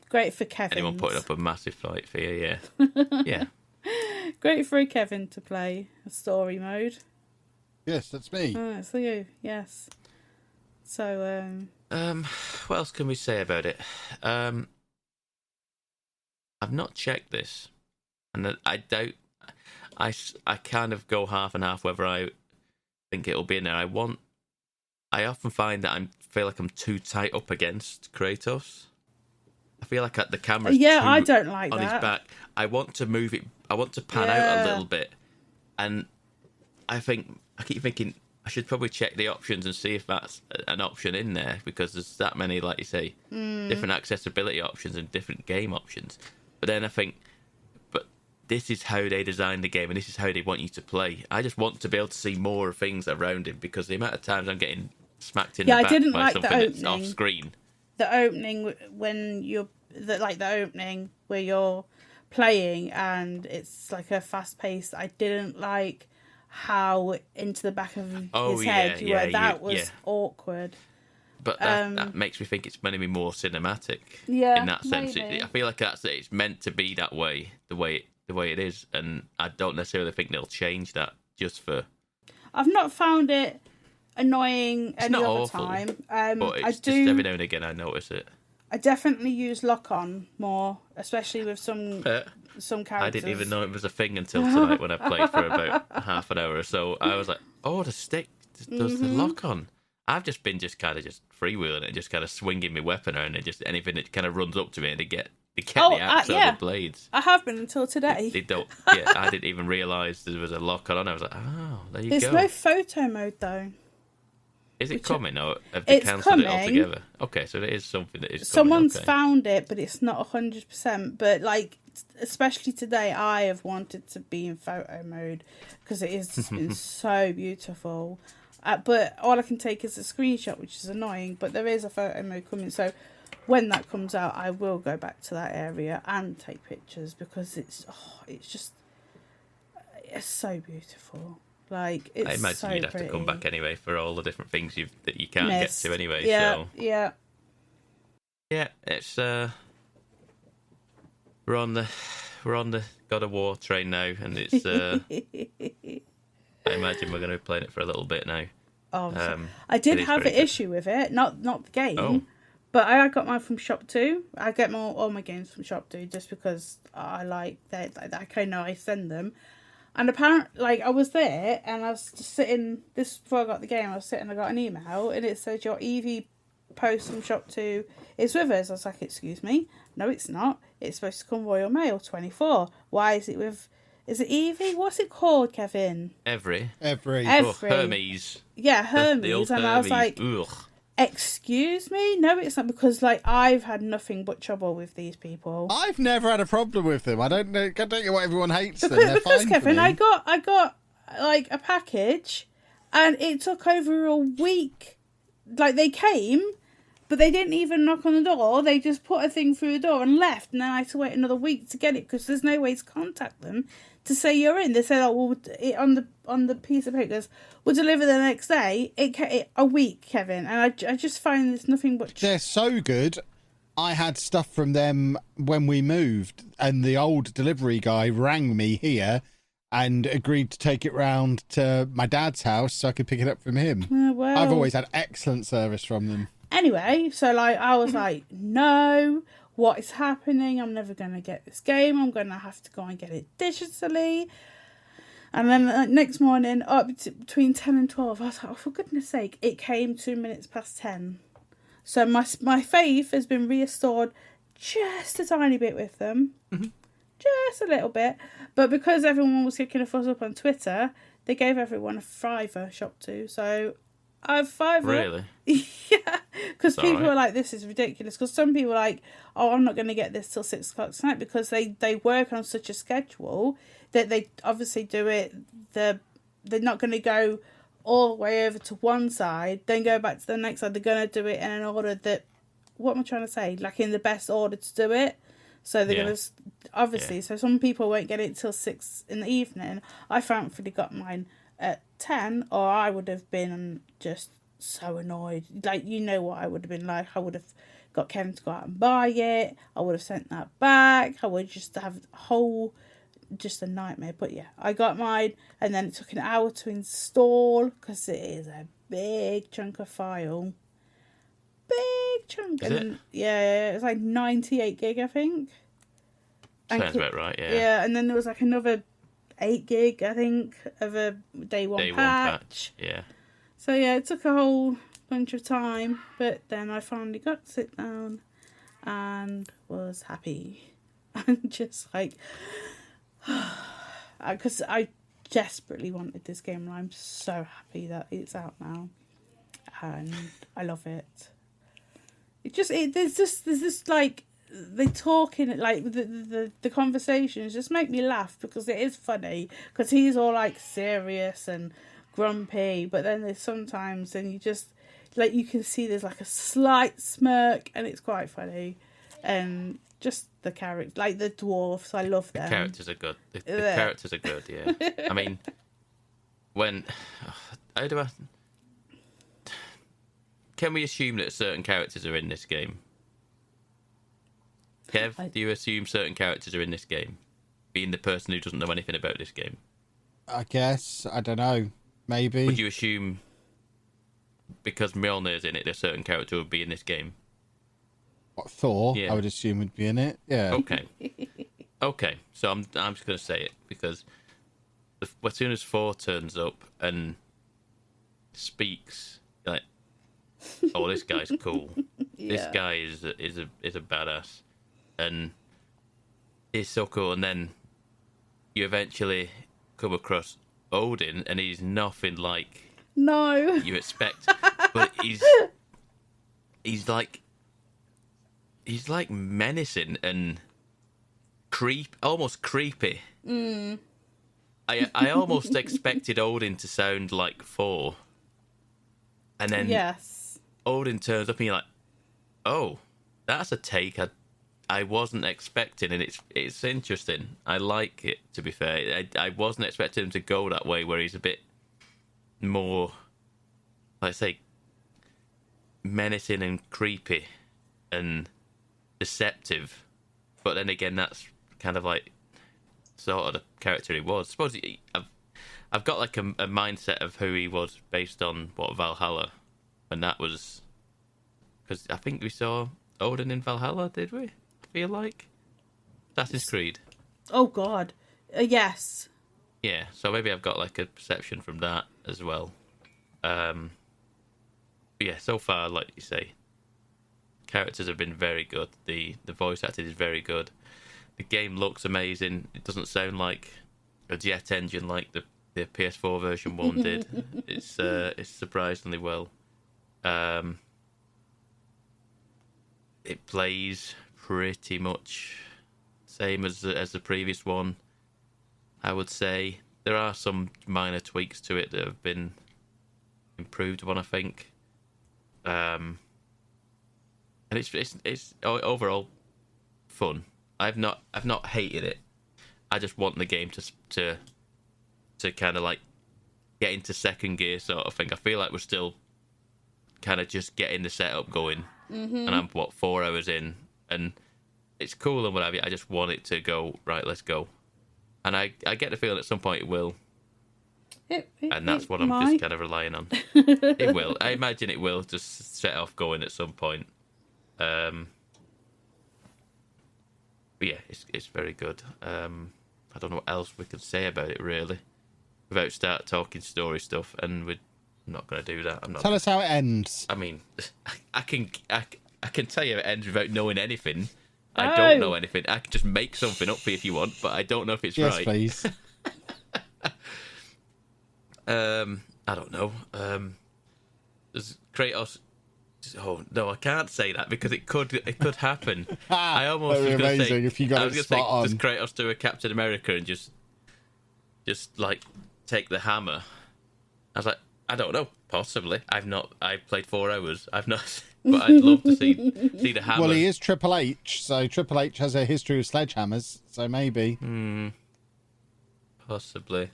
great for Kevin.
Anyone putting up a massive fight for you, yeah. Yeah.
Great for a Kevin to play a story mode.
Yes, that's me.
Oh, it's you, yes. So,
what else can we say about it? I've not checked this, and I doubt. I kind of go half and half whether I think it'll be in there. I often find that I feel like I'm too tight up against Kratos. I feel like the camera's
I don't like
on
that.
his back. I want to move it. I want to pan out a little bit, and I keep thinking I should probably check the options and see if that's an option in there, because there's that many, like you say, different accessibility options and different game options. But then I think, but this is how they designed the game and this is how they want you to play. I just want to be able to see more things around him, because the amount of times I'm getting smacked in the back by something that's off screen.
The opening when you're the opening where you're playing and it's like a fast paced. I didn't like how into the back of his head that was awkward.
But that makes me think it's meant to be more cinematic.
Yeah,
in that sense,
maybe.
I feel like it's meant to be that way, the way it is, and I don't necessarily think they'll change that just for.
I've not found it annoying any other
awful,
time.
But it's just every now and again I notice it.
I definitely use lock-on more, especially with some characters.
I didn't even know it was a thing until tonight when I played for about half an hour or so. I was like, oh, the stick does the lock-on. I've just been kind of freewheeling it, just kind of swinging my weapon around and just anything that kind of runs up to me and they get the axe out of the blades.
I have been until today.
They don't. Yeah, I didn't even realise there was a lock-on. I was like, oh, there you go.
There's no photo mode though.
Is it coming or have they cancelled it altogether? Okay, so it is something that is coming.
Someone's found it, but it's not 100%. But especially today, I have wanted to be in photo mode because it is just been so beautiful. But all I can take is a screenshot, which is annoying. But there is a photo mode coming, so when that comes out, I will go back to that area and take pictures because it's so beautiful. I
imagine you'd have to come back anyway for all the different things that you can't get to anyway.
Yeah,
so. Yeah. It's we're on the God of War train now, and it's. I imagine we're going to be playing it for a little bit now.
I did have an issue with it, not the game, but I got mine from Shop 2. I get all my games from Shop 2 just because I like that. I kind of I send them. And apparently, I was there and I was just sitting, this before I got the game, I was sitting, I got an email and it said your EV post from Shop 2 is with us. I was like, excuse me? No, it's not. It's supposed to come Royal Mail 24. Why is it with, is it Evie? What's it called, Kevin?
Every.
Oh,
Hermes.
Yeah, Hermes. And I was like, ugh. Excuse me? No, it's not, because I've had nothing but trouble with these people.
I've never had a problem with them. I don't know why everyone hates them. They're
because
fine
Kevin,
for me.
I got a package, and it took over a week. They came, but they didn't even knock on the door. They just put a thing through the door and left, and then I had to wait another week to get it because there's no way to contact them to say you're in. They said, "Oh, well, on the piece of paper, goes, we'll deliver the next day." A week, Kevin, and I just find there's nothing but.
They're so good. I had stuff from them when we moved, and the old delivery guy rang me here and agreed to take it round to my dad's house so I could pick it up from him.
Well,
I've always had excellent service from them.
Anyway, so I was like, no. What is happening? I'm never going to get this game. I'm going to have to go and get it digitally. And then next morning, between 10 and 12, I was like, oh, for goodness sake, it came 2 minutes past 10. So my faith has been restored just a tiny bit with them. Mm-hmm. just a little bit. But because everyone was kicking a fuss up on Twitter, they gave everyone a $5 shop to. So I've $5.
Really?
Yeah, because people
alright.
are like, this is ridiculous. Because some people are like, oh, I'm not going to get this till 6 o'clock tonight, because they work on such a schedule that they obviously do it. They're not going to go all the way over to one side, then go back to the next side. They're going to do it in an order that, what am I trying to say? Like in the best order to do it. So they're going to, obviously, so some people won't get it till 6 in the evening. I thankfully got mine at 10, or I would have been just so annoyed. Like, you know what I would have been like. I would have got Kevin to go out and buy it. I would have sent that back. I would just have a whole, just a nightmare. But yeah, I got mine, and then it took an hour to install, because it is a big chunk of file. Big chunk.
Is
and yeah, it was like 98 gig, I think.
Sounds about right, yeah.
Yeah, and then there was like another 8 gig, I think, of a day one patch.
Yeah.
So yeah, it took a whole bunch of time, but then I finally got to sit down and was happy. And just like, because I desperately wanted this game, and I'm so happy that it's out now, and I love it. There's this like, they talking, like the conversations just make me laugh, because it is funny, because he's all like serious and grumpy, but then there's sometimes, and you just like, you can see there's like a slight smirk, and it's quite funny. And just the character, like the dwarfs, I love them.
The characters are good. The characters are good, yeah. I mean, how do I... Can we assume that certain characters are in this game? Kev, do you assume certain characters are in this game? Being the person who doesn't know anything about this game.
I guess. I don't know. Maybe.
Would you assume, because Mjolnir's in it, that a certain character would be in this game?
What, Thor?
Yeah.
I would assume would be in it. Yeah.
Okay. Okay. So I'm just going to say it, because as soon as Thor turns up and speaks, like, oh, this guy's cool.
Yeah.
This guy is a badass, and he's so cool. And then you eventually come across Odin, and he's nothing like you expect. But he's like menacing and almost creepy. I almost expected Odin to sound like Thor, and then
Yes.
Odin turns up and you're like, oh, that's a take I wasn't expecting, and it's interesting. I like it, to be fair. I wasn't expecting him to go that way, where he's a bit more, let's say, menacing and creepy and deceptive. But then again, that's kind of like sort of the character he was. I suppose I've got like a mindset of who he was based on Valhalla. And that was, because I think we saw Odin in Valhalla, did we? I feel like Assassin's Creed.
Oh God, yes.
Yeah, so maybe I've got like a perception from that as well. But yeah, so far, like you say, characters have been very good. The voice acting is very good. The game looks amazing. It doesn't sound like a jet engine like the PS4 version one did. It's surprisingly well. It plays pretty much same as the previous one, I would say. There are some minor tweaks to it that have been improved upon, I think. And it's overall fun. I've not hated it. I just want the game to kind of like get into second gear sort of thing. I feel like we're still kind of just getting the setup going, and I'm 4 hours in, and it's cool and whatever. I just want it to go right. Let's go, and I get the feeling at some point it will, and that's what I'm just kind of relying on. It will. I imagine it will just set off going at some point. But yeah, it's very good. I don't know what else we could say about it really, without start talking story stuff, and we're not going to do that. I'm not.
Tell us how it ends.
I mean, I can tell you it ends without knowing anything, I don't know anything. I can just make something up for you if you want, but I don't know if it's
Yes,
right.
please.
I don't know. Does Kratos? Oh no, I can't say that because it could happen. I almost
That'd
was
be
going to
amazing
say
if you got
I
it
was going to
spot
say,
on.
does Kratos do a Captain America and just like take the hammer? I was like, I don't know, possibly. I've played 4 hours. I've not, but I'd love to see the hammer.
Well, he is Triple H, so Triple H has a history of sledgehammers, so maybe.
Possibly.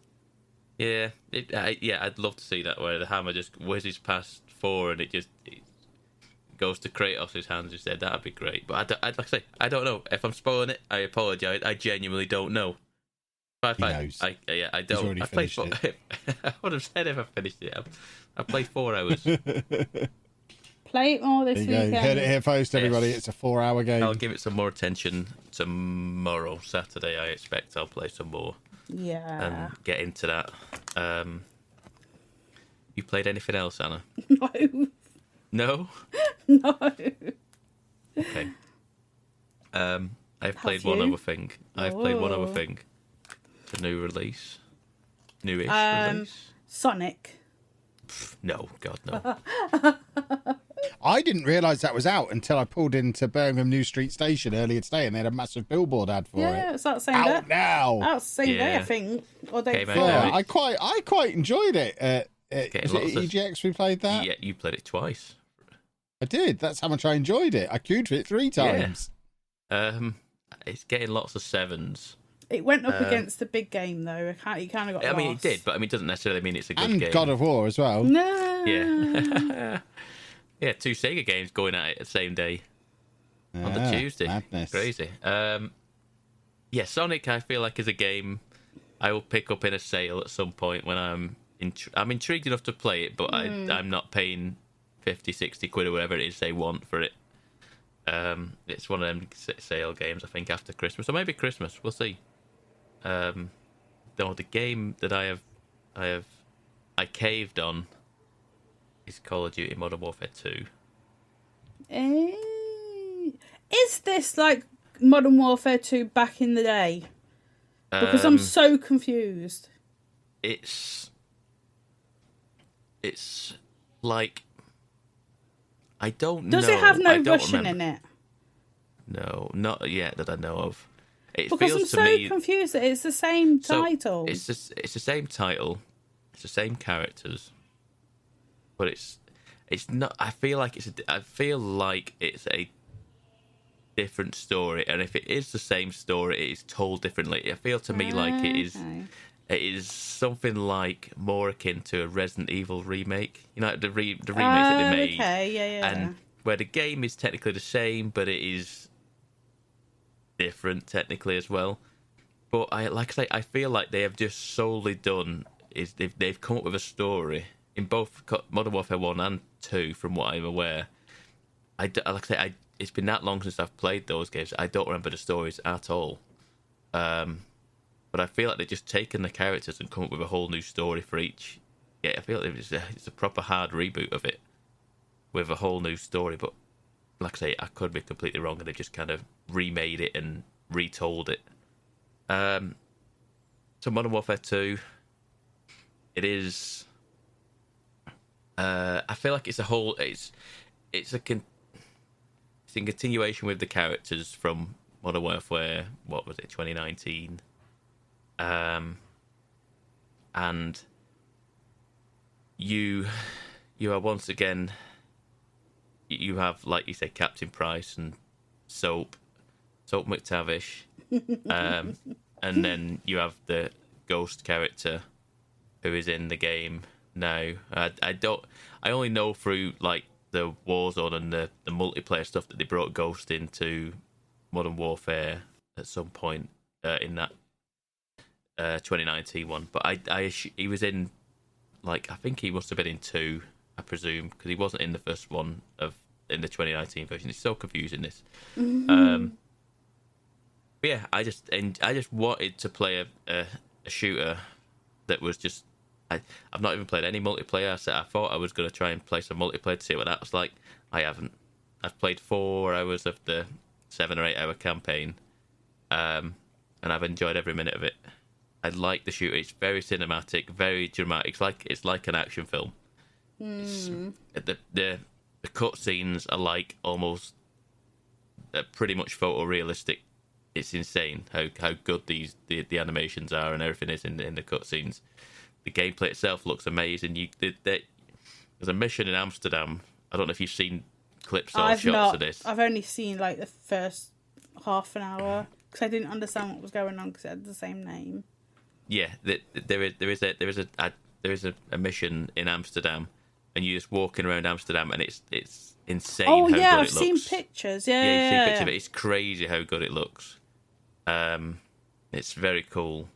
Yeah, I'd love to see that where the hammer just whizzes past 4 and it goes to Kratos' hands instead. That'd be great. But I'd like to say, I don't know. If I'm spoiling it, I apologise. I genuinely don't know.
He knows.
I don't.
He's already finished it.
I would have said if I finished it. I played 4 hours.
Play it more this
There you
weekend.
go. Heard it here first, everybody.
Yes.
It's a 4-hour game.
I'll give it some more attention tomorrow, Saturday. I expect I'll play some more
Yeah.
and get into that. You played anything else, Anna?
No.
No.
No.
Okay. I've played
you?
one other thing. I've played one other
Oh.
thing. It's a new release. Newish release.
Sonic.
No, God, no.
I didn't realise that was out until I pulled into Birmingham New Street Station earlier today and they had a massive billboard ad for
Yeah,
it.
it's that same
Out
day.
now!
Out the same day,
Yeah.
I think. Or day
Came out
before.
Yeah,
now.
I quite enjoyed it. Was
lots
it
of-
EGX we played that?
Yeah, you played it twice.
I did. That's how much I enjoyed it. I queued for it 3 times.
It's getting lots of 7s.
It went up against the big game, though. It kind of got
I mean, it
lost.
did, but I mean, it doesn't necessarily mean it's a good
And
game.
God of War as well.
No.
Yeah. Yeah, 2 Sega games going at it the same day on the Tuesday.
Madness.
Crazy. Yeah, Sonic, I feel like is a game I will pick up in a sale at some point when I'm intrigued enough to play it, but I'm not paying 50, 60 quid or whatever it is they want for it. It's one of them sale games, I think, after Christmas, or maybe Christmas. We'll see. The game that I caved on is Call of Duty Modern Warfare 2.
Is this like Modern Warfare 2 back in the day? Because I'm so confused.
It's like, I don't know.
Does it have no
I don't
Russian
remember.
in it?
No, not yet that I know of. It
Because
feels
I'm
to
so
me
confused that it's the same
so
title.
it's the same title, it's the same characters, but it's not. I feel like it's a different story, and if it is the same story, it is told differently. I feel to me like it is.
Okay.
It is something like more akin to a Resident Evil remake. You know, the remakes that they made.
Okay, yeah.
And where the game is technically the same, but it is different technically as well. But I feel like they have just solely done is they've come up with a story in both Modern Warfare 1 and 2, from what I'm aware. It's been that long since I've played those games. I don't remember the stories at all. But I feel like they've just taken the characters and come up with a whole new story for each. Yeah, I feel like it's a proper hard reboot of it with a whole new story. But like I say, I could be completely wrong, and they've just kind of remade it and retold it. So Modern Warfare 2, it is. I feel like it's a continuation with the characters from Modern Warfare. What was it, 2019? And you are once again, you have, like you said, Captain Price and Soap McTavish, and then you have the Ghost character who is in the game now. I only know through like the Warzone and the multiplayer stuff that they brought Ghost into Modern Warfare at some point in that 2019 one, but he was in, like, I think he must have been in 2, I presume, because he wasn't in the first one in the 2019 version. It's so confusing, this. But yeah, I just wanted to play a shooter that was just. I've not even played any multiplayer. I thought I was going to try and play some multiplayer to see what that was like. I haven't. I've played 4 hours of the 7 or 8 hour campaign, and I've enjoyed every minute of it. I like the shoot. It's very cinematic, very dramatic. It's like an action film. The cutscenes are like almost pretty much photorealistic. It's insane how good the animations are and everything is in the cutscenes. The gameplay itself looks amazing. There's a mission in Amsterdam. I don't know if you've seen clips or shots of this.
I've only seen like the first half an hour because I didn't understand what was going on because it had the same name. Yeah,
there is a mission in Amsterdam, and you're just walking around Amsterdam, and it's insane.
Oh
how
yeah,
good
I've
it
seen
looks.
pictures.
Yeah, you've seen pictures
Yeah.
of it. It's crazy how good it looks. It's very cool.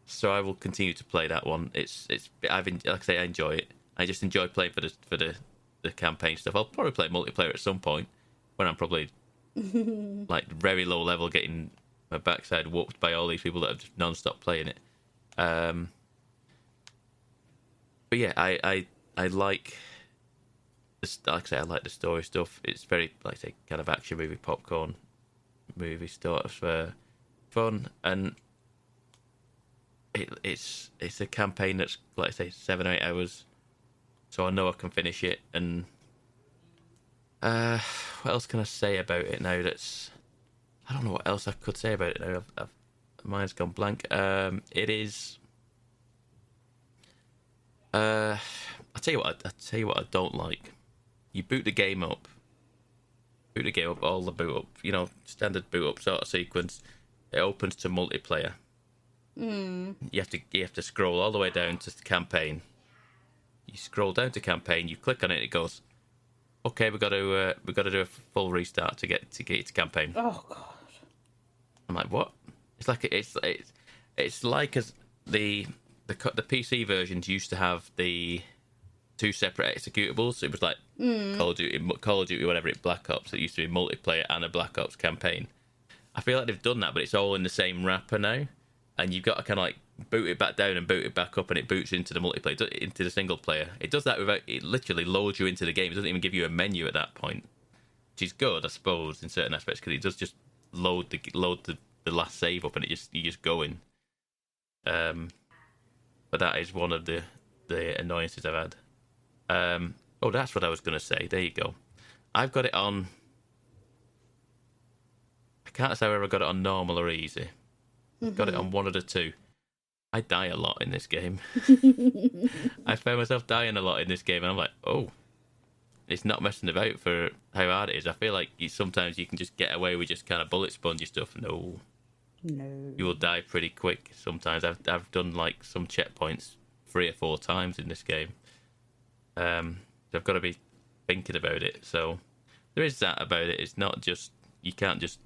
So I will continue to play that one. Like I say, I enjoy it. I just enjoy playing for the campaign stuff. I'll probably play multiplayer at some point when I'm probably like very low level, getting my backside whooped by all these people that are just non-stop playing it. But yeah, I like like I say, I like the story stuff. It's very, like I say, kind of action movie, popcorn movie stuff for fun, and it's a campaign that's, like I say, 7 or 8 hours, so I know I can finish it. And what else can I say about it now? I don't know what else I could say about it now. Mine's gone blank. It is. I'll tell you what I don't like. You boot the game up. All the boot up. Standard boot up sort of sequence. It opens to multiplayer. You have to scroll all the way down to campaign. You scroll down to campaign. You click on it. It goes, okay, we got to do a full restart to get you to campaign.
Oh god.
I'm like, what? It's like as the PC versions used to have the 2 separate executables. It was like Call of Duty, whatever Black Ops. It used to be multiplayer and a Black Ops campaign. I feel like they've done that, but it's all in the same wrapper now, and you've got to kind of like boot it back down and boot it back up, and it boots into the multiplayer, into the single player. It does that without, it literally loads you into the game. It doesn't even give you a menu at that point, which is good, I suppose, in certain aspects, because it does just load the last save up, and you just go in. But that is one of the annoyances I've had. Oh, that's what I was going to say. There you go. I've got it on. I can't say whether I got it on normal or easy. I've got it on one of the two. I die a lot in this game. I found myself dying a lot in this game, and I'm like, oh, it's not messing about for how hard it is. I feel like sometimes you can just get away with just kind of bullet spongy stuff. No. You will die pretty quick sometimes. I've done like some checkpoints 3 or 4 times in this game. So I've got to be thinking about it. So there is that about it. It's not just, you can't just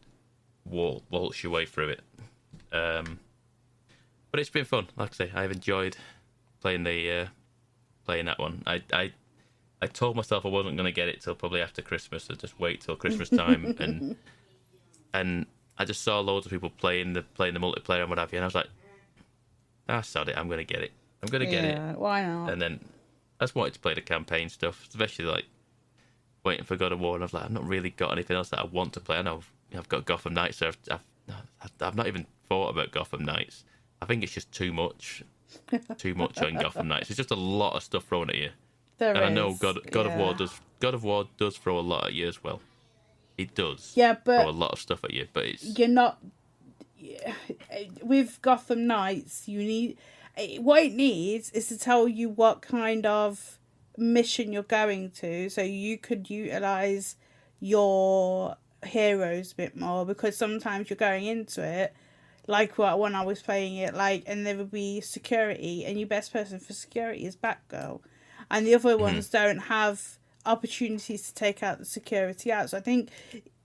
waltz your way through it. But it's been fun. Like I say, I've enjoyed playing that one. I told myself I wasn't going to get it till probably after Christmas. I'd just wait till Christmas time, and I just saw loads of people playing the multiplayer and what have you, and I was like, sod it, I'm going to get it. I'm going to get it.
Yeah, why not?
And then I just wanted to play the campaign stuff, especially like waiting for God of War, and I was like, I've not really got anything else that I want to play. I know I've got Gotham Knights, so I've not even thought about Gotham Knights. I think it's just too much on Gotham Knights. It's just a lot of stuff thrown at you. I know God of War does throw a lot at you as well. It does.
Yeah, but
throw a lot of stuff at you, but it's,
you're not. With Gotham Knights, you need, what it needs is to tell you what kind of mission you're going to, so you could utilize your heroes a bit more, because sometimes you're going into it like when I was playing it, like, and there would be security, and your best person for security is Batgirl, and the other ones don't have opportunities to take out the security out. So I think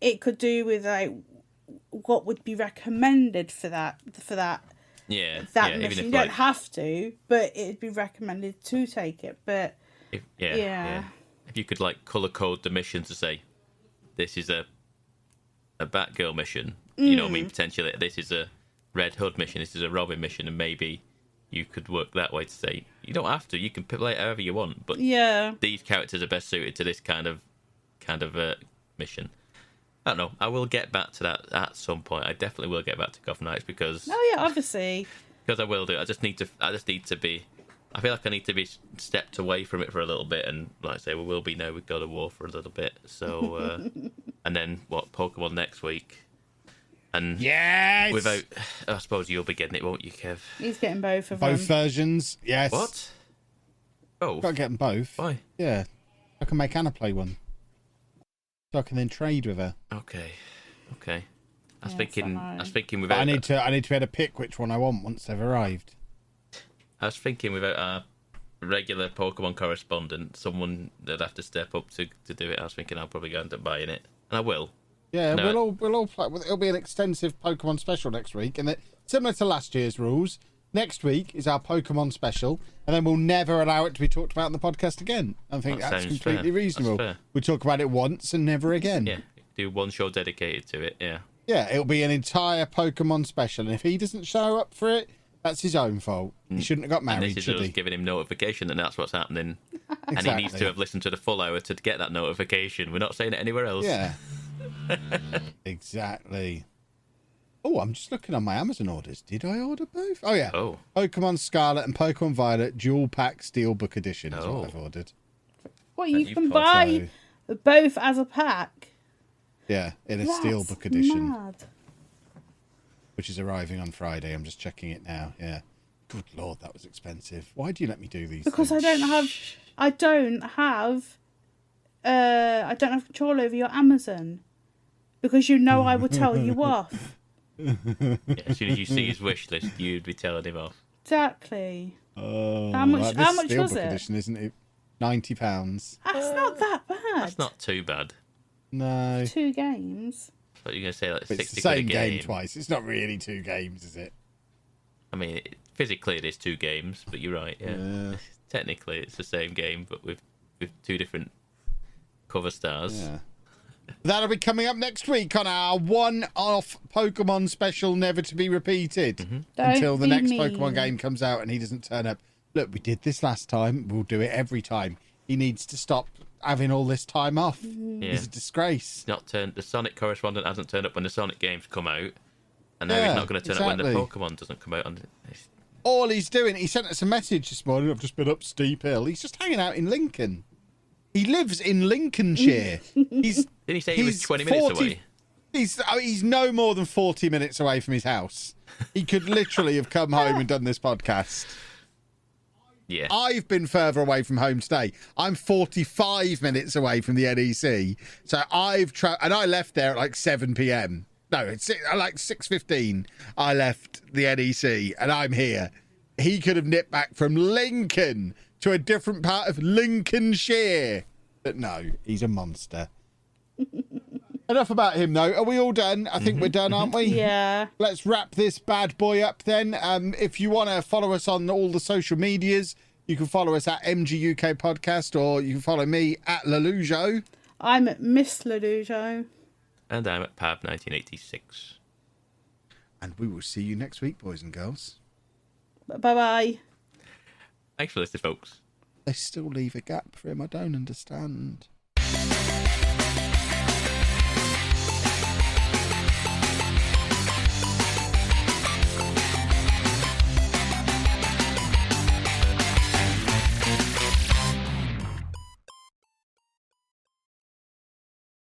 it could do with like what would be recommended for that mission.
Even if,
you don't have to, but it'd be recommended to take it. But
if you could like color code the mission to say this is a Batgirl mission, you know what I mean, potentially this is a Red Hood mission, this is a Robin mission, and maybe you could work that way to say you don't have to, you can play it however you want, but these characters are best suited to this kind of mission. I don't know. I will get back to that at some point. I definitely will get back to Gotham Knights because
obviously.
Because I will do. I just need to be. I feel like I need to be stepped away from it for a little bit, and like I say, we will be now with God of War for a little bit. So, and then Pokemon next week, and
yes,
without. I suppose you'll be getting it, won't you, Kev?
He's getting both of them.
Both versions, yes.
What? Oh,
Got to get them both.
Why?
Yeah, I can make Anna play one, so I can then trade with her.
Okay. I was
Yes,
thinking.
I know.
I was thinking
But
without.
I need to be able to pick which one I want once they've arrived.
I was thinking without our regular Pokemon correspondent, someone that'd have to step up to do it. I was thinking I'll probably go end up buying it, and I will.
Yeah,
No.
we'll all play. It'll be an extensive Pokemon special next week, and similar to last year's rules. Next week is our Pokemon special, and then we'll never allow it to be talked about in the podcast again. I think
That
that's
sounds
completely
fair.
reasonable.
That's fair.
We talk about it once and never again.
Yeah, do one show dedicated to it. Yeah.
Yeah, it'll be an entire Pokemon special, and if he doesn't show up for it, that's his own fault. He shouldn't have got
And
married,
this is
should
us
he?
giving him notification that that's what's happening. And he needs
Exactly.
to have listened to the full hour to get that notification. We're not saying it anywhere else.
Yeah. Exactly. Oh, I'm just looking on my Amazon orders. Did I order both? Oh, yeah.
Oh.
Pokemon Scarlet and Pokemon Violet Dual Pack Steelbook Edition is
Oh.
what I've ordered.
What,
And
you
you've
can
got
buy both as a pack?
Yeah, in a
That's
Steelbook Edition,
mad.
which is arriving on Friday. I'm just checking it now. Yeah. Good Lord, that was expensive. Why do you let me do these
Because
things?
I don't have control over your Amazon. Because you know I would tell you off.
Yeah, as soon as you see his wish list, you'd be telling him off.
Exactly.
Oh,
How much-
like,
how
this
much
Steelbook
was it?
Edition, isn't it? £90.
That's not that bad.
That's not too bad.
No.
2 games.
But you're going to say like
But it's
60
the
quid a
same
game.
game twice. It's not really 2 games, is it?
I mean, physically it is 2 games, but you're right. Yeah. Technically it's the same game, but with 2 different cover stars.
Yeah. That'll be coming up next week on our one-off Pokemon special, never to be repeated, until the
Don't
next
be
Pokemon
mean.
game comes out and he doesn't turn up. Look, we did this last time. We'll do it every time. He needs to stop having all this time off.
Yeah.
It's a disgrace.
The Sonic correspondent hasn't turned up when the Sonic games come out, and now
Yeah,
he's not going to turn up when the
exactly.
Pokemon doesn't come out.
All he's doing, he sent us a message this morning. I've just been up Steep Hill. He's just hanging out in Lincoln. He lives in Lincolnshire. Didn't
he say he was 20 minutes away?
He's no more than 40 minutes away from his house. He could literally have come home and done this podcast.
Yeah.
I've been further away from home today. I'm 45 minutes away from the NEC. So and I left there at like 7 p.m. No, it's like 6:15. I left the NEC and I'm here. He could have nipped back from Lincoln to a different part of Lincolnshire. But no, he's a monster. Enough about him, though. Are we all done? I think we're done, aren't we?
Yeah.
Let's wrap this bad boy up then. If you want to follow us on all the social medias, you can follow us at MGUK Podcast, or you can follow me at Lalujo.
I'm Miss Ladujo.
And I'm at Pab 1986.
And we will see you next week, boys and girls.
Bye-bye.
Thanks for listening, folks.
They still leave a gap for him. I don't understand.